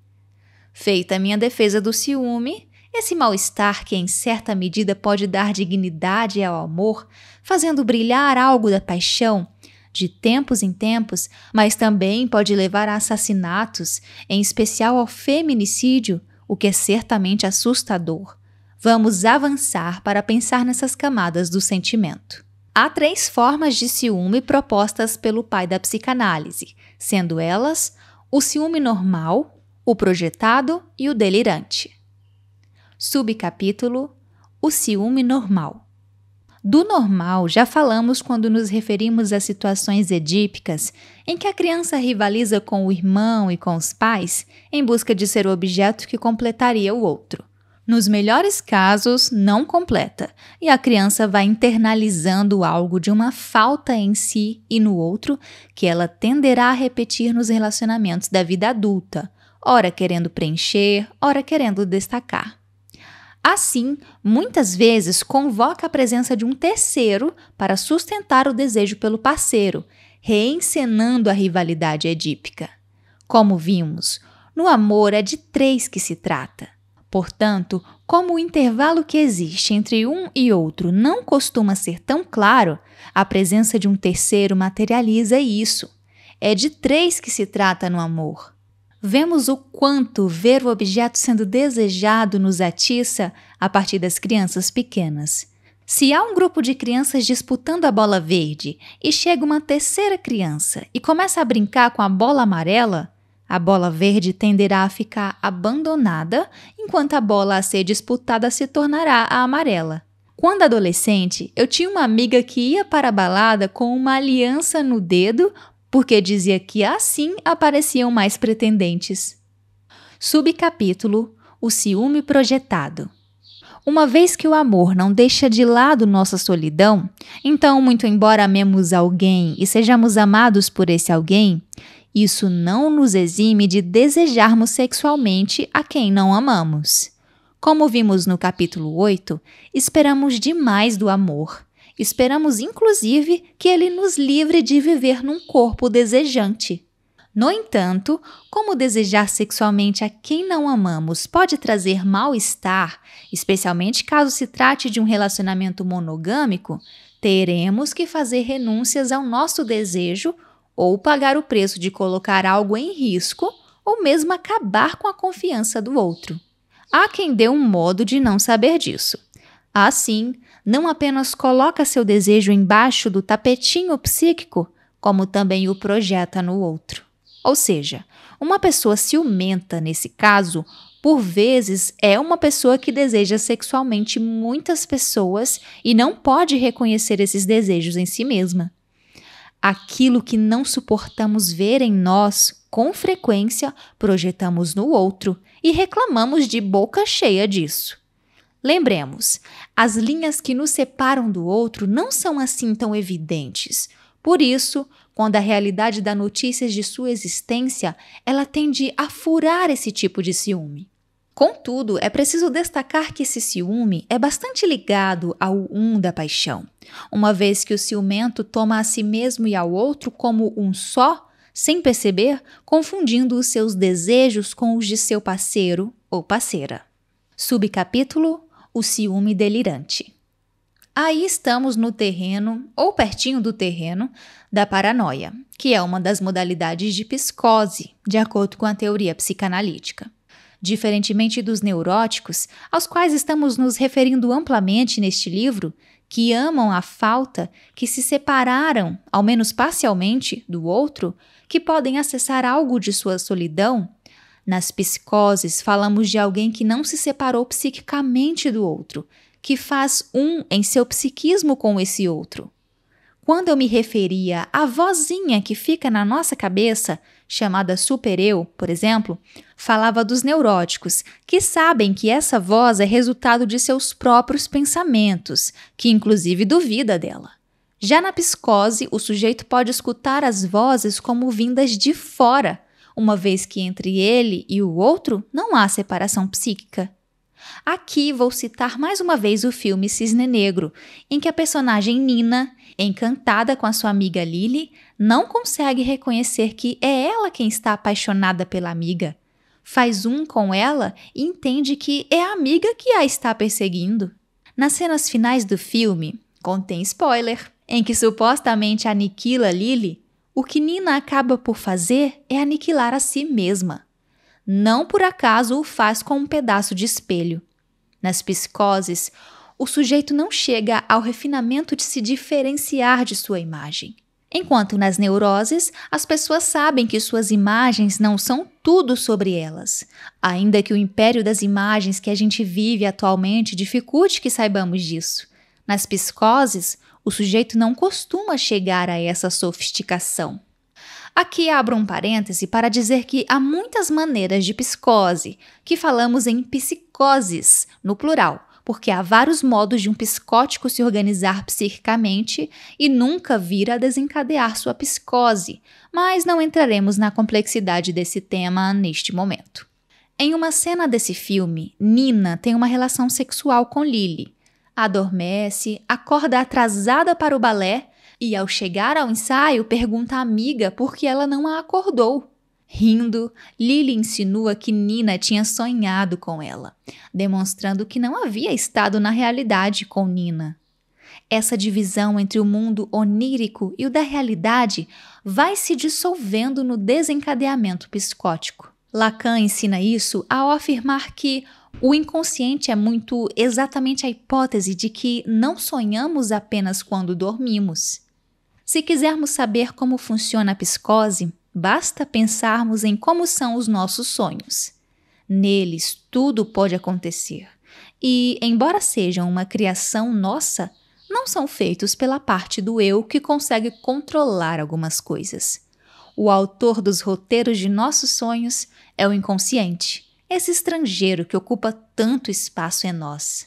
Feita a minha defesa do ciúme, esse mal-estar que em certa medida pode dar dignidade ao amor, fazendo brilhar algo da paixão, de tempos em tempos, mas também pode levar a assassinatos, em especial ao feminicídio, o que é certamente assustador. Vamos avançar para pensar nessas camadas do sentimento. Há 3 formas de ciúme propostas pelo pai da psicanálise, sendo elas o ciúme normal, o projetado e o delirante. Subcapítulo: o ciúme normal. Do normal já falamos quando nos referimos a situações edípicas em que a criança rivaliza com o irmão e com os pais em busca de ser o objeto que completaria o outro. Nos melhores casos, não completa, e a criança vai internalizando algo de uma falta em si e no outro que ela tenderá a repetir nos relacionamentos da vida adulta, ora querendo preencher, ora querendo destacar. Assim, muitas vezes convoca a presença de um terceiro para sustentar o desejo pelo parceiro, reencenando a rivalidade edípica. Como vimos, no amor é de 3 que se trata. Portanto, como o intervalo que existe entre um e outro não costuma ser tão claro, a presença de um terceiro materializa isso. É de 3 que se trata no amor. Vemos o quanto ver o objeto sendo desejado nos atiça a partir das crianças pequenas. Se há um grupo de crianças disputando a bola verde e chega uma terceira criança e começa a brincar com a bola amarela, a bola verde tenderá a ficar abandonada, enquanto a bola a ser disputada se tornará a amarela. Quando adolescente, eu tinha uma amiga que ia para a balada com uma aliança no dedo, porque dizia que assim apareciam mais pretendentes. Subcapítulo: o ciúme projetado. Uma vez que o amor não deixa de lado nossa solidão, então, muito embora amemos alguém e sejamos amados por esse alguém, isso não nos exime de desejarmos sexualmente a quem não amamos. Como vimos no capítulo 8, esperamos demais do amor, Esperamos, inclusive, que ele nos livre de viver num corpo desejante. No entanto, como desejar sexualmente a quem não amamos pode trazer mal-estar, especialmente caso se trate de um relacionamento monogâmico, teremos que fazer renúncias ao nosso desejo ou pagar o preço de colocar algo em risco ou mesmo acabar com a confiança do outro. Há quem dê um modo de não saber disso. Assim, não apenas coloca seu desejo embaixo do tapetinho psíquico, como também o projeta no outro. Ou seja, uma pessoa ciumenta, nesse caso, por vezes é uma pessoa que deseja sexualmente muitas pessoas e não pode reconhecer esses desejos em si mesma. Aquilo que não suportamos ver em nós, com frequência, projetamos no outro e reclamamos de boca cheia disso. Lembremos, as linhas que nos separam do outro não são assim tão evidentes. Por isso, quando a realidade dá notícias de sua existência, ela tende a furar esse tipo de ciúme. Contudo, é preciso destacar que esse ciúme é bastante ligado ao da paixão, uma vez que o ciumento toma a si mesmo e ao outro como um só, sem perceber, confundindo os seus desejos com os de seu parceiro ou parceira. Subcapítulo: o ciúme delirante. Aí estamos no terreno, ou pertinho do terreno, da paranoia, que é uma das modalidades de psicose, de acordo com a teoria psicanalítica. Diferentemente dos neuróticos, aos quais estamos nos referindo amplamente neste livro, que amam a falta, que se separaram, ao menos parcialmente, do outro, que podem acessar algo de sua solidão, nas psicoses falamos de alguém que não se separou psiquicamente do outro, que faz em seu psiquismo com esse outro. Quando eu me referia à vozinha que fica na nossa cabeça, chamada super-eu, por exemplo, falava dos neuróticos, que sabem que essa voz é resultado de seus próprios pensamentos, que inclusive duvida dela. Já na psicose, o sujeito pode escutar as vozes como vindas de fora, uma vez que entre ele e o outro não há separação psíquica. Aqui vou citar mais uma vez o filme Cisne Negro, em que a personagem Nina, encantada com a sua amiga Lily, não consegue reconhecer que é ela quem está apaixonada pela amiga. Faz com ela e entende que é a amiga que a está perseguindo. Nas cenas finais do filme, contém spoiler, em que supostamente aniquila Lily, o que Nina acaba por fazer é aniquilar a si mesma. Não por acaso o faz com um pedaço de espelho. Nas psicoses, o sujeito não chega ao refinamento de se diferenciar de sua imagem. Enquanto nas neuroses, as pessoas sabem que suas imagens não são tudo sobre elas, ainda que o império das imagens que a gente vive atualmente dificulte que saibamos disso. Nas psicoses, o sujeito não costuma chegar a essa sofisticação. Aqui abro um parêntese para dizer que há muitas maneiras de psicose, que falamos em psicoses, no plural, porque há vários modos de um psicótico se organizar psiquicamente e nunca vir a desencadear sua psicose, mas não entraremos na complexidade desse tema neste momento. Em uma cena desse filme, Nina tem uma relação sexual com Lily. Adormece, acorda atrasada para o balé e, ao chegar ao ensaio, pergunta à amiga por que ela não a acordou. Rindo, Lily insinua que Nina tinha sonhado com ela, demonstrando que não havia estado na realidade com Nina. Essa divisão entre o mundo onírico e o da realidade vai se dissolvendo no desencadeamento psicótico. Lacan ensina isso ao afirmar que o inconsciente é muito exatamente a hipótese de que não sonhamos apenas quando dormimos. Se quisermos saber como funciona a psicose, basta pensarmos em como são os nossos sonhos. Neles, tudo pode acontecer. E, embora sejam uma criação nossa, não são feitos pela parte do eu que consegue controlar algumas coisas. O autor dos roteiros de nossos sonhos é o inconsciente, esse estrangeiro que ocupa tanto espaço em nós.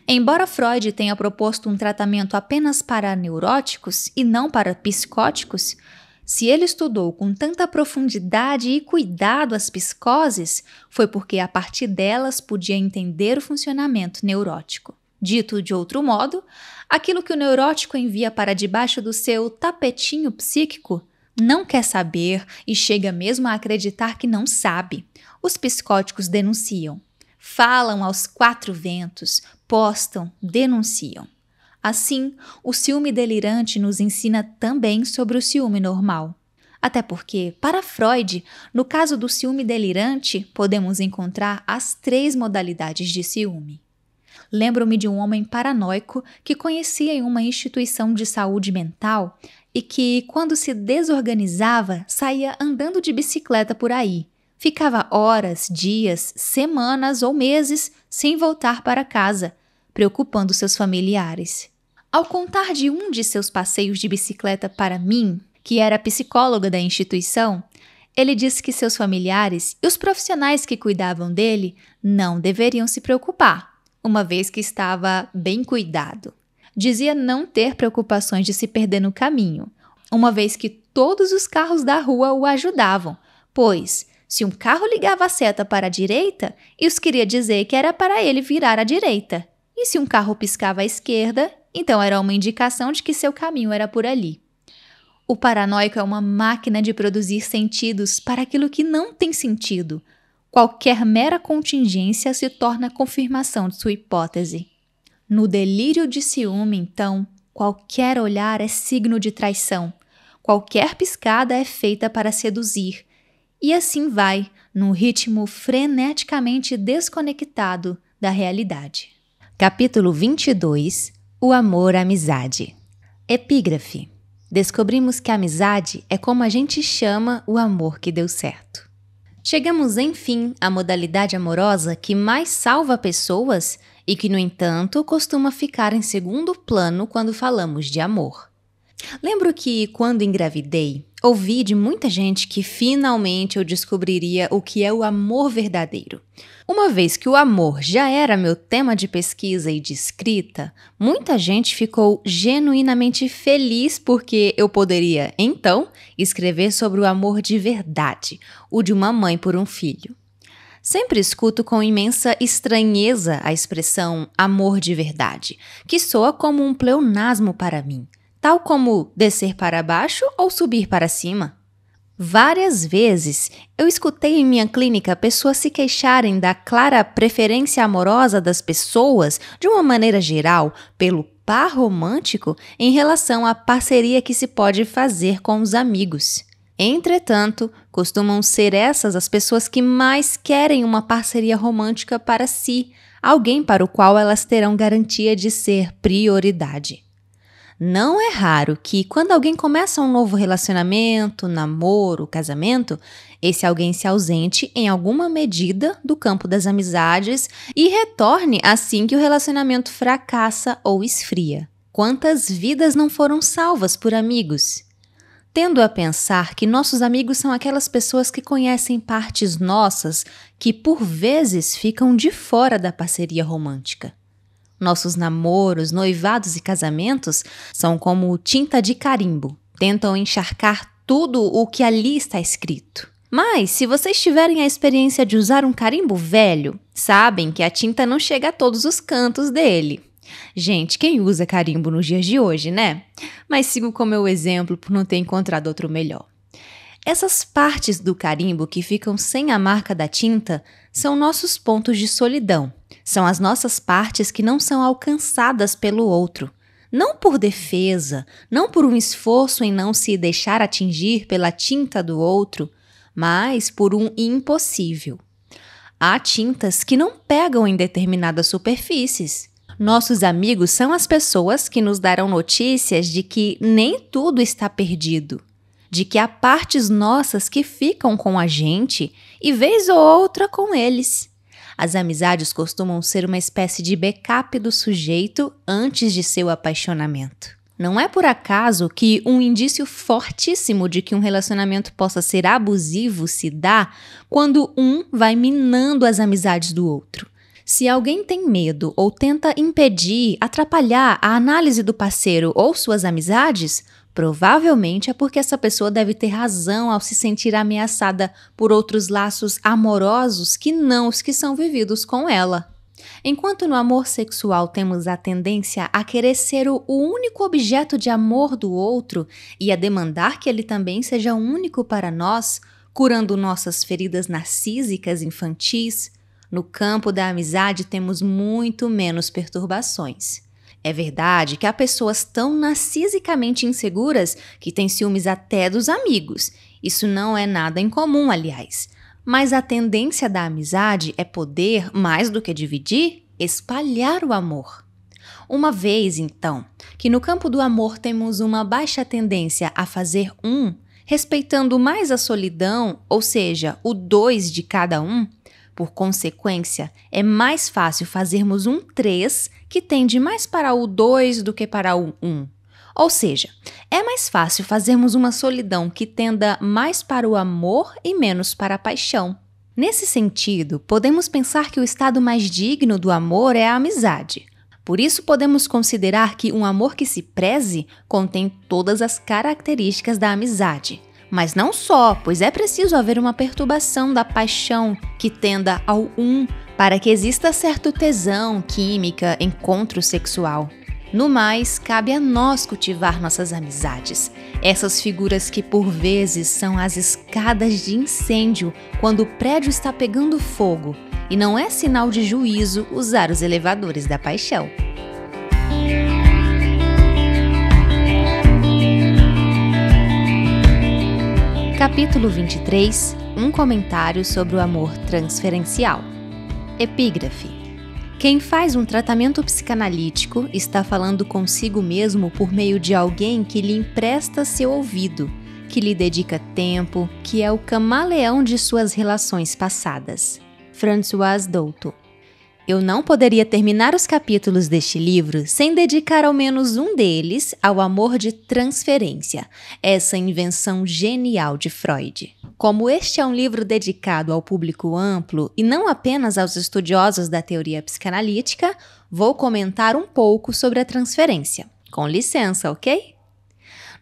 Embora Freud tenha proposto um tratamento apenas para neuróticos e não para psicóticos, se ele estudou com tanta profundidade e cuidado as psicoses, foi porque a partir delas podia entender o funcionamento neurótico. Dito de outro modo, aquilo que o neurótico envia para debaixo do seu tapetinho psíquico não quer saber e chega mesmo a acreditar que não sabe. Os psicóticos denunciam, falam aos quatro ventos, postam, denunciam. Assim, o ciúme delirante nos ensina também sobre o ciúme normal. Até porque, para Freud, no caso do ciúme delirante, podemos encontrar as 3 modalidades de ciúme. Lembro-me de um homem paranoico que conhecia em uma instituição de saúde mental e que, quando se desorganizava, saía andando de bicicleta por aí. Ficava horas, dias, semanas ou meses sem voltar para casa, preocupando seus familiares. Ao contar de um de seus passeios de bicicleta para mim, que era psicóloga da instituição, ele disse que seus familiares e os profissionais que cuidavam dele não deveriam se preocupar, uma vez que estava bem cuidado. Dizia não ter preocupações de se perder no caminho, uma vez que todos os carros da rua o ajudavam, pois, se um carro ligava a seta para a direita, isso queria dizer que era para ele virar à direita. E se um carro piscava à esquerda, então era uma indicação de que seu caminho era por ali. O paranoico é uma máquina de produzir sentidos para aquilo que não tem sentido. Qualquer mera contingência se torna confirmação de sua hipótese. No delírio de ciúme, então, qualquer olhar é signo de traição. Qualquer piscada é feita para seduzir. E assim vai, num ritmo freneticamente desconectado da realidade. Capítulo 22. O amor-amizade. Epígrafe. Descobrimos que a amizade é como a gente chama o amor que deu certo. Chegamos, enfim, à modalidade amorosa que mais salva pessoas e que, no entanto, costuma ficar em segundo plano quando falamos de amor. Lembro que, quando engravidei, ouvi de muita gente que finalmente eu descobriria o que é o amor verdadeiro. Uma vez que o amor já era meu tema de pesquisa e de escrita, muita gente ficou genuinamente feliz porque eu poderia, então, escrever sobre o amor de verdade, o de uma mãe por um filho. Sempre escuto com imensa estranheza a expressão amor de verdade, que soa como um pleonasmo para mim, tal como descer para baixo ou subir para cima. Várias vezes eu escutei em minha clínica pessoas se queixarem da clara preferência amorosa das pessoas, de uma maneira geral, pelo par romântico em relação à parceria que se pode fazer com os amigos. Entretanto, costumam ser essas as pessoas que mais querem uma parceria romântica para si, alguém para o qual elas terão garantia de ser prioridade. Não é raro que, quando alguém começa um novo relacionamento, namoro, casamento, esse alguém se ausente em alguma medida do campo das amizades e retorne assim que o relacionamento fracassa ou esfria. Quantas vidas não foram salvas por amigos? Tendo a pensar que nossos amigos são aquelas pessoas que conhecem partes nossas que, por vezes, ficam de fora da parceria romântica. Nossos namoros, noivados e casamentos são como tinta de carimbo. Tentam encharcar tudo o que ali está escrito. Mas, se vocês tiverem a experiência de usar um carimbo velho, sabem que a tinta não chega a todos os cantos dele. Gente, quem usa carimbo nos dias de hoje, né? Mas sigo com meu exemplo por não ter encontrado outro melhor. Essas partes do carimbo que ficam sem a marca da tinta são nossos pontos de solidão. São as nossas partes que não são alcançadas pelo outro. Não por defesa, não por um esforço em não se deixar atingir pela tinta do outro, mas por um impossível. Há tintas que não pegam em determinadas superfícies. Nossos amigos são as pessoas que nos darão notícias de que nem tudo está perdido, de que há partes nossas que ficam com a gente e vez ou outra com eles. As amizades costumam ser uma espécie de backup do sujeito antes de seu apaixonamento. Não é por acaso que um indício fortíssimo de que um relacionamento possa ser abusivo se dá quando um vai minando as amizades do outro. Se alguém tem medo ou tenta impedir, atrapalhar a análise do parceiro ou suas amizades, provavelmente é porque essa pessoa deve ter razão ao se sentir ameaçada por outros laços amorosos que não os que são vividos com ela. Enquanto no amor sexual temos a tendência a querer ser o único objeto de amor do outro e a demandar que ele também seja único para nós, curando nossas feridas narcísicas infantis, no campo da amizade temos muito menos perturbações. É verdade que há pessoas tão narcisicamente inseguras que têm ciúmes até dos amigos. Isso não é nada incomum, aliás. Mas a tendência da amizade é poder, mais do que dividir, espalhar o amor. Uma vez, então, que no campo do amor temos uma baixa tendência a fazer respeitando mais a solidão, ou seja, o 2 de cada um, por consequência, é mais fácil fazermos um 3 que tende mais para o 2 do que para o 1. Ou seja, é mais fácil fazermos uma solidão que tenda mais para o amor e menos para a paixão. Nesse sentido, podemos pensar que o estado mais digno do amor é a amizade. Por isso, podemos considerar que um amor que se preze contém todas as características da amizade. Mas não só, pois é preciso haver uma perturbação da paixão que tenda ao para que exista certo tesão, química, encontro sexual. No mais, cabe a nós cultivar nossas amizades, essas figuras que por vezes são as escadas de incêndio quando o prédio está pegando fogo, e não é sinal de juízo usar os elevadores da paixão. Capítulo 23, um comentário sobre o amor transferencial. Epígrafe. Quem faz um tratamento psicanalítico está falando consigo mesmo por meio de alguém que lhe empresta seu ouvido, que lhe dedica tempo, que é o camaleão de suas relações passadas. Françoise Douto. Eu não poderia terminar os capítulos deste livro sem dedicar ao menos um deles ao amor de transferência, essa invenção genial de Freud. Como este é um livro dedicado ao público amplo e não apenas aos estudiosos da teoria psicanalítica, vou comentar um pouco sobre a transferência. Com licença, ok?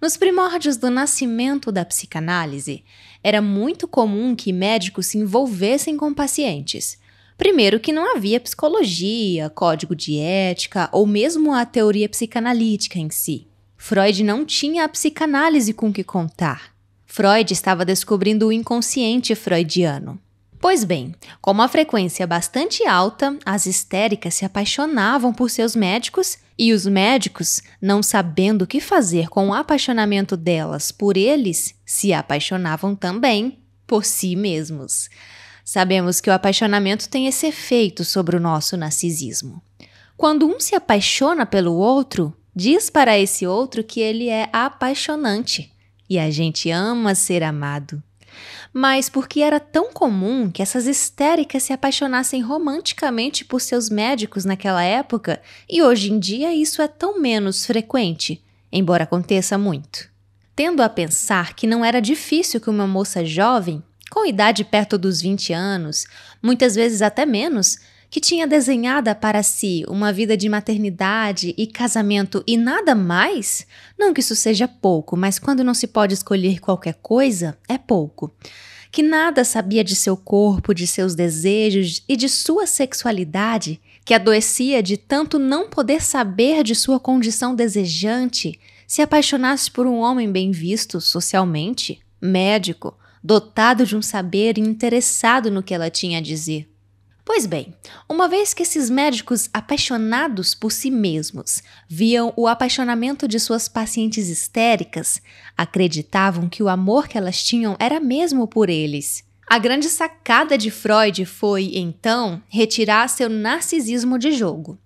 Nos primórdios do nascimento da psicanálise, era muito comum que médicos se envolvessem com pacientes. Primeiro que não havia psicologia, código de ética ou mesmo a teoria psicanalítica em si. Freud não tinha a psicanálise com que contar. Freud estava descobrindo o inconsciente freudiano. Pois bem, com uma frequência bastante alta, as histéricas se apaixonavam por seus médicos e os médicos, não sabendo o que fazer com o apaixonamento delas por eles, se apaixonavam também por si mesmos. Sabemos que o apaixonamento tem esse efeito sobre o nosso narcisismo. Quando um se apaixona pelo outro, diz para esse outro que ele é apaixonante. E a gente ama ser amado. Mas porque era tão comum que essas histéricas se apaixonassem romanticamente por seus médicos naquela época, e hoje em dia isso é tão menos frequente, embora aconteça muito. Tendo a pensar que não era difícil que uma moça jovem, com idade perto dos 20 anos, muitas vezes até menos, que tinha desenhada para si uma vida de maternidade e casamento e nada mais, não que isso seja pouco, mas quando não se pode escolher qualquer coisa, é pouco, que nada sabia de seu corpo, de seus desejos e de sua sexualidade, que adoecia de tanto não poder saber de sua condição desejante, se apaixonasse por um homem bem visto socialmente, médico, dotado de um saber e interessado no que ela tinha a dizer. Pois bem, uma vez que esses médicos apaixonados por si mesmos viam o apaixonamento de suas pacientes histéricas, acreditavam que o amor que elas tinham era mesmo por eles. A grande sacada de Freud foi, então, retirar seu narcisismo de jogo.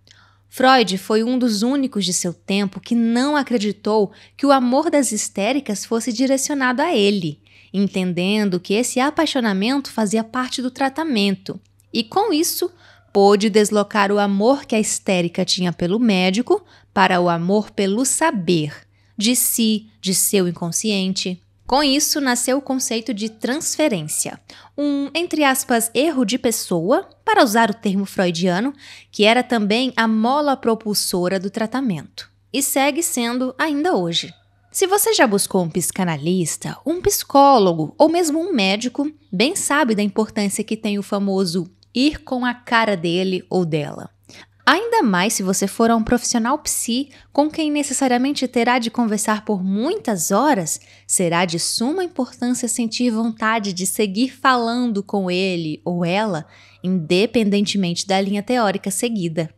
Freud foi um dos únicos de seu tempo que não acreditou que o amor das histéricas fosse direcionado a ele, entendendo que esse apaixonamento fazia parte do tratamento. E com isso, pôde deslocar o amor que a histérica tinha pelo médico para o amor pelo saber, de si, de seu inconsciente. Com isso, nasceu o conceito de transferência, um, entre aspas, erro de pessoa, para usar o termo freudiano, que era também a mola propulsora do tratamento. E segue sendo ainda hoje. Se você já buscou um psicanalista, um psicólogo ou mesmo um médico, bem sabe da importância que tem o famoso ir com a cara dele ou dela. Ainda mais se você for um profissional psi com quem necessariamente terá de conversar por muitas horas, será de suma importância sentir vontade de seguir falando com ele ou ela, independentemente da linha teórica seguida.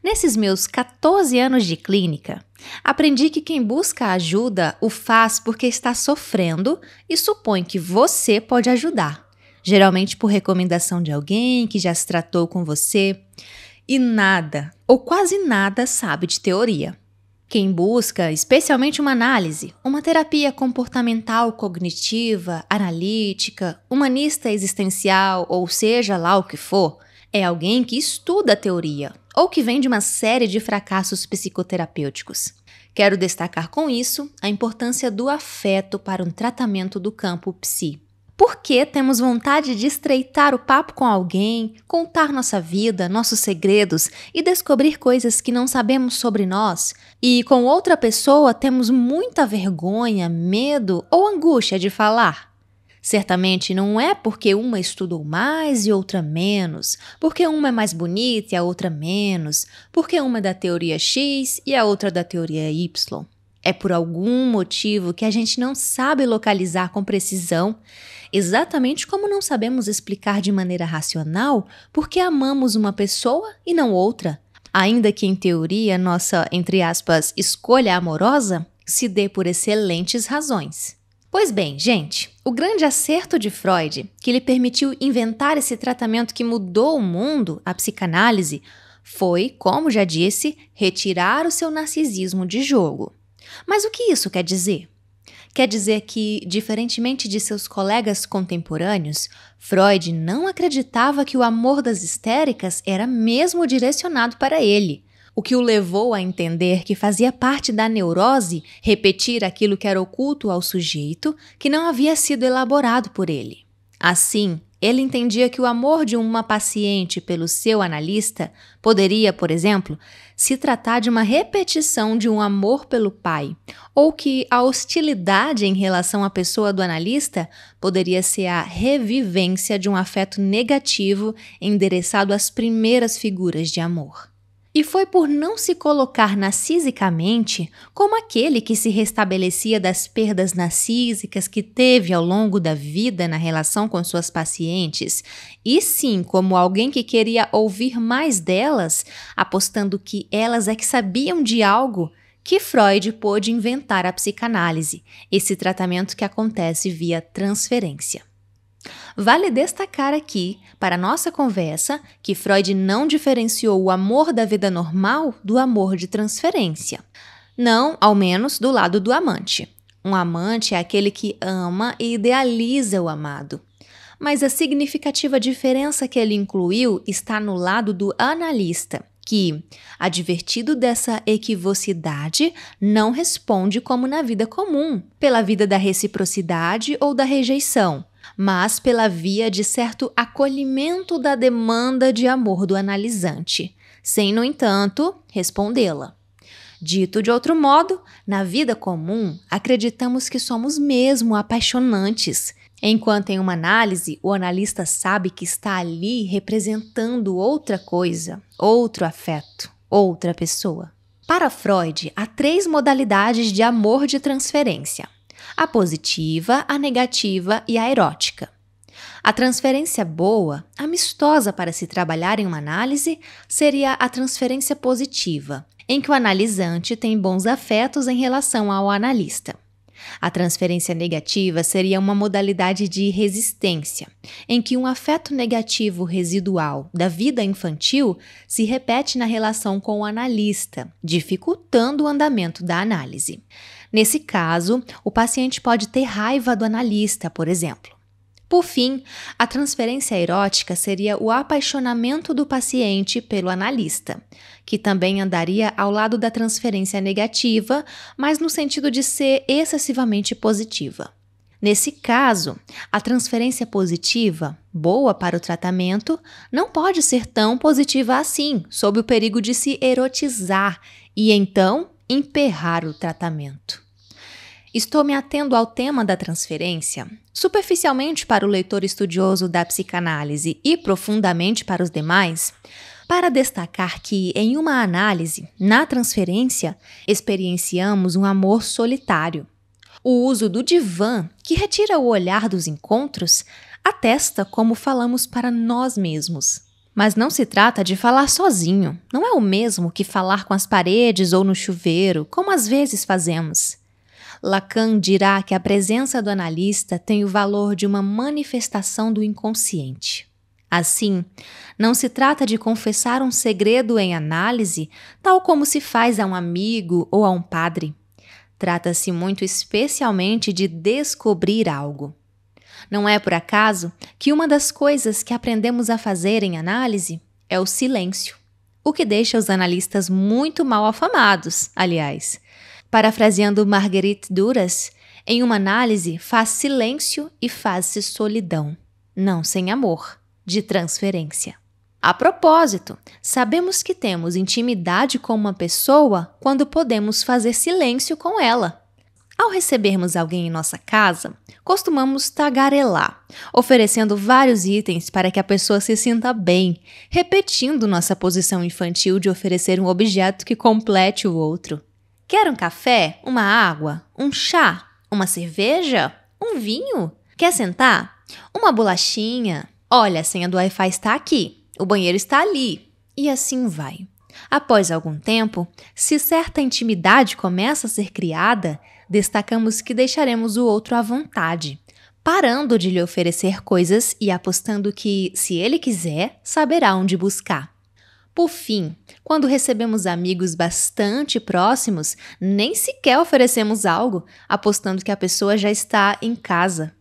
Nesses meus 14 anos de clínica, aprendi que quem busca ajuda o faz porque está sofrendo e supõe que você pode ajudar, geralmente por recomendação de alguém que já se tratou com você. E nada, ou quase nada, sabe de teoria. Quem busca, especialmente uma análise, uma terapia comportamental cognitiva, analítica, humanista existencial, ou seja lá o que for, é alguém que estuda a teoria, ou que vem de uma série de fracassos psicoterapêuticos. Quero destacar com isso a importância do afeto para um tratamento do campo psi. Por que temos vontade de estreitar o papo com alguém, contar nossa vida, nossos segredos e descobrir coisas que não sabemos sobre nós? E com outra pessoa temos muita vergonha, medo ou angústia de falar? Certamente não é porque uma estudou mais e outra menos, porque uma é mais bonita e a outra menos, porque uma é da teoria X e a outra da teoria Y. É por algum motivo que a gente não sabe localizar com precisão, exatamente como não sabemos explicar de maneira racional por que amamos uma pessoa e não outra, ainda que em teoria nossa, entre aspas, escolha amorosa se dê por excelentes razões. Pois bem, gente, o grande acerto de Freud, que lhe permitiu inventar esse tratamento que mudou o mundo, a psicanálise, foi, como já disse, retirar o seu narcisismo de jogo. Mas o que isso quer dizer? Quer dizer que, diferentemente de seus colegas contemporâneos, Freud não acreditava que o amor das histéricas era mesmo direcionado para ele, o que o levou a entender que fazia parte da neurose repetir aquilo que era oculto ao sujeito, que não havia sido elaborado por ele. Assim, ele entendia que o amor de uma paciente pelo seu analista poderia, por exemplo, se tratar de uma repetição de um amor pelo pai, ou que a hostilidade em relação à pessoa do analista poderia ser a revivência de um afeto negativo endereçado às primeiras figuras de amor. E foi por não se colocar narcisicamente como aquele que se restabelecia das perdas narcísicas que teve ao longo da vida na relação com suas pacientes, e sim como alguém que queria ouvir mais delas, apostando que elas é que sabiam de algo, que Freud pôde inventar a psicanálise, esse tratamento que acontece via transferência. Vale destacar aqui, para nossa conversa, que Freud não diferenciou o amor da vida normal do amor de transferência. Não, ao menos, do lado do amante. Um amante é aquele que ama e idealiza o amado. Mas a significativa diferença que ele incluiu está no lado do analista, que, advertido dessa equivocidade, não responde como na vida comum, pela vida da reciprocidade ou da rejeição, mas pela via de certo acolhimento da demanda de amor do analisante, sem, no entanto, respondê-la. Dito de outro modo, na vida comum, acreditamos que somos mesmo apaixonantes, enquanto em uma análise o analista sabe que está ali representando outra coisa, outro afeto, outra pessoa. Para Freud, há 3 modalidades de amor de transferência: a positiva, a negativa e a erótica. A transferência boa, amistosa para se trabalhar em uma análise, seria a transferência positiva, em que o analisante tem bons afetos em relação ao analista. A transferência negativa seria uma modalidade de resistência, em que um afeto negativo residual da vida infantil se repete na relação com o analista, dificultando o andamento da análise. Nesse caso, o paciente pode ter raiva do analista, por exemplo. Por fim, a transferência erótica seria o apaixonamento do paciente pelo analista, que também andaria ao lado da transferência negativa, mas no sentido de ser excessivamente positiva. Nesse caso, a transferência positiva, boa para o tratamento, não pode ser tão positiva assim, sob o perigo de se erotizar e então emperrar o tratamento. Estou me atendo ao tema da transferência, superficialmente para o leitor estudioso da psicanálise e profundamente para os demais, para destacar que, em uma análise, na transferência, experienciamos um amor solitário. O uso do divã, que retira o olhar dos encontros, atesta como falamos para nós mesmos. Mas não se trata de falar sozinho, não é o mesmo que falar com as paredes ou no chuveiro, como às vezes fazemos. Lacan dirá que a presença do analista tem o valor de uma manifestação do inconsciente. Assim, não se trata de confessar um segredo em análise, tal como se faz a um amigo ou a um padre. Trata-se muito especialmente de descobrir algo. Não é por acaso que uma das coisas que aprendemos a fazer em análise é o silêncio, o que deixa os analistas muito mal afamados, aliás. Parafraseando Marguerite Duras, em uma análise faz silêncio e faz-se solidão, não sem amor, de transferência. A propósito, sabemos que temos intimidade com uma pessoa quando podemos fazer silêncio com ela. Ao recebermos alguém em nossa casa, costumamos tagarelar, oferecendo vários itens para que a pessoa se sinta bem, repetindo nossa posição infantil de oferecer um objeto que complete o outro. Quer um café? Uma água? Um chá? Uma cerveja? Um vinho? Quer sentar? Uma bolachinha? Olha, a senha do Wi-Fi está aqui, o banheiro está ali, e assim vai. Após algum tempo, se certa intimidade começa a ser criada, destacamos que deixaremos o outro à vontade, parando de lhe oferecer coisas e apostando que, se ele quiser, saberá onde buscar. Por fim, quando recebemos amigos bastante próximos, nem sequer oferecemos algo, apostando que a pessoa já está em casa.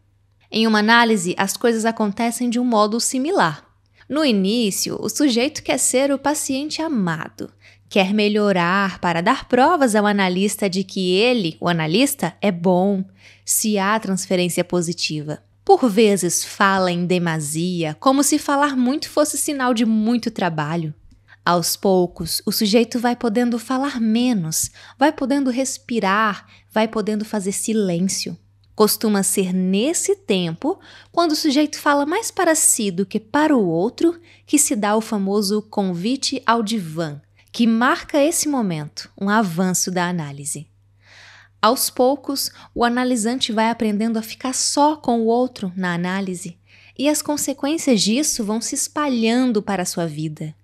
Em uma análise, as coisas acontecem de um modo similar. No início, o sujeito quer ser o paciente amado, quer melhorar para dar provas ao analista de que ele, o analista, é bom, se há transferência positiva. Por vezes fala em demasia, como se falar muito fosse sinal de muito trabalho. Aos poucos, o sujeito vai podendo falar menos, vai podendo respirar, vai podendo fazer silêncio. Costuma ser nesse tempo, quando o sujeito fala mais para si do que para o outro, que se dá o famoso convite ao divã, que marca esse momento, um avanço da análise. Aos poucos, o analisante vai aprendendo a ficar só com o outro na análise, e as consequências disso vão se espalhando para a sua vida.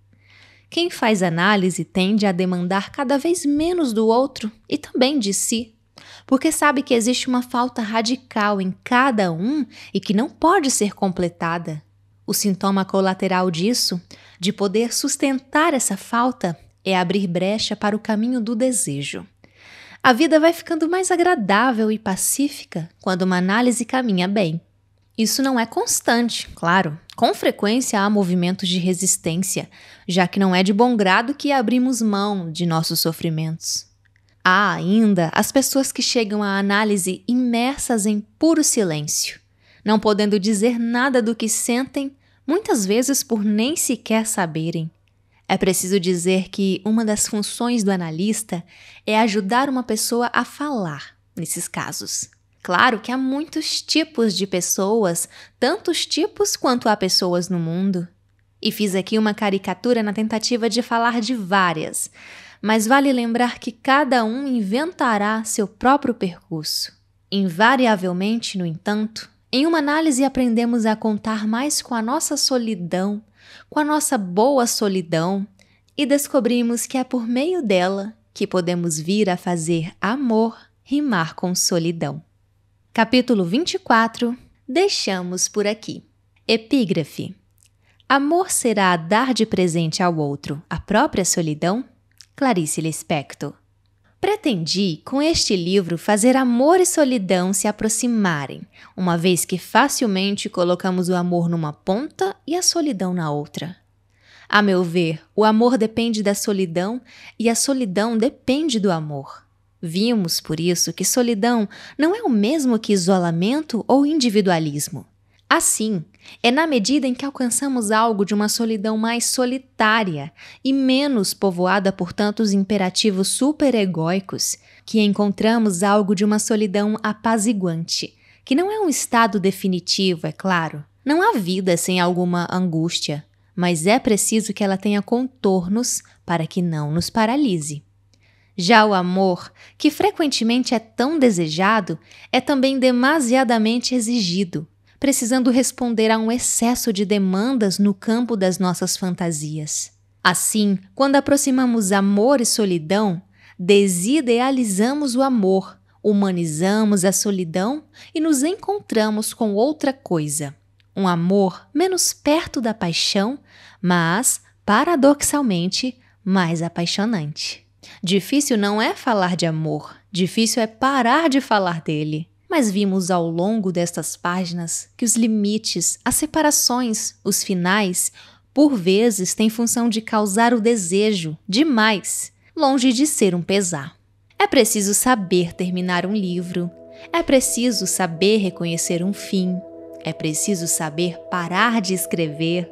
Quem faz análise tende a demandar cada vez menos do outro e também de si, porque sabe que existe uma falta radical em cada um e que não pode ser completada. O sintoma colateral disso, de poder sustentar essa falta, é abrir brecha para o caminho do desejo. A vida vai ficando mais agradável e pacífica quando uma análise caminha bem. Isso não é constante, claro. Com frequência há movimentos de resistência, já que não é de bom grado que abrimos mão de nossos sofrimentos. Há ainda as pessoas que chegam à análise imersas em puro silêncio, não podendo dizer nada do que sentem, muitas vezes por nem sequer saberem. É preciso dizer que uma das funções do analista é ajudar uma pessoa a falar, nesses casos. Claro que há muitos tipos de pessoas, tantos tipos quanto há pessoas no mundo. E fiz aqui uma caricatura na tentativa de falar de várias, mas vale lembrar que cada um inventará seu próprio percurso. Invariavelmente, no entanto, em uma análise aprendemos a contar mais com a nossa solidão, com a nossa boa solidão, e descobrimos que é por meio dela que podemos vir a fazer amor rimar com solidão. Capítulo 24. Deixamos por aqui. Epígrafe. Amor será dar de presente ao outro a própria solidão? Clarice Lispector. Pretendi, com este livro, fazer amor e solidão se aproximarem, uma vez que facilmente colocamos o amor numa ponta e a solidão na outra. A meu ver, o amor depende da solidão e a solidão depende do amor. Vimos, por isso, que solidão não é o mesmo que isolamento ou individualismo. Assim, é na medida em que alcançamos algo de uma solidão mais solitária e menos povoada por tantos imperativos superegóicos que encontramos algo de uma solidão apaziguante, que não é um estado definitivo, é claro. Não há vida sem alguma angústia, mas é preciso que ela tenha contornos para que não nos paralise. Já o amor, que frequentemente é tão desejado, é também demasiadamente exigido, precisando responder a um excesso de demandas no campo das nossas fantasias. Assim, quando aproximamos amor e solidão, desidealizamos o amor, humanizamos a solidão e nos encontramos com outra coisa. Um amor menos perto da paixão, mas, paradoxalmente, mais apaixonante. Difícil não é falar de amor, difícil é parar de falar dele. Mas vimos ao longo destas páginas que os limites, as separações, os finais, por vezes têm função de causar o desejo demais, longe de ser um pesar. É preciso saber terminar um livro, é preciso saber reconhecer um fim, é preciso saber parar de escrever.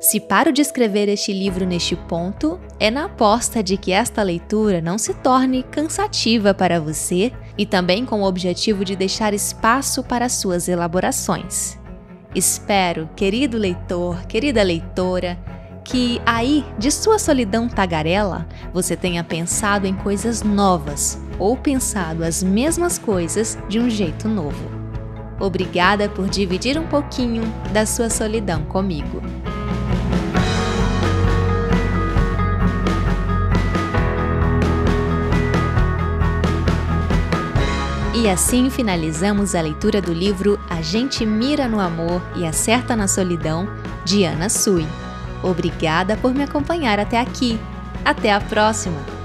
Se paro de escrever este livro neste ponto, é na aposta de que esta leitura não se torne cansativa para você e também com o objetivo de deixar espaço para suas elaborações. Espero, querido leitor, querida leitora, que aí, de sua solidão tagarela, você tenha pensado em coisas novas ou pensado as mesmas coisas de um jeito novo. Obrigada por dividir um pouquinho da sua solidão comigo. E assim finalizamos a leitura do livro A Gente Mira no Amor e Acerta na Solidão, de Anna Sui. Obrigada por me acompanhar até aqui. Até a próxima!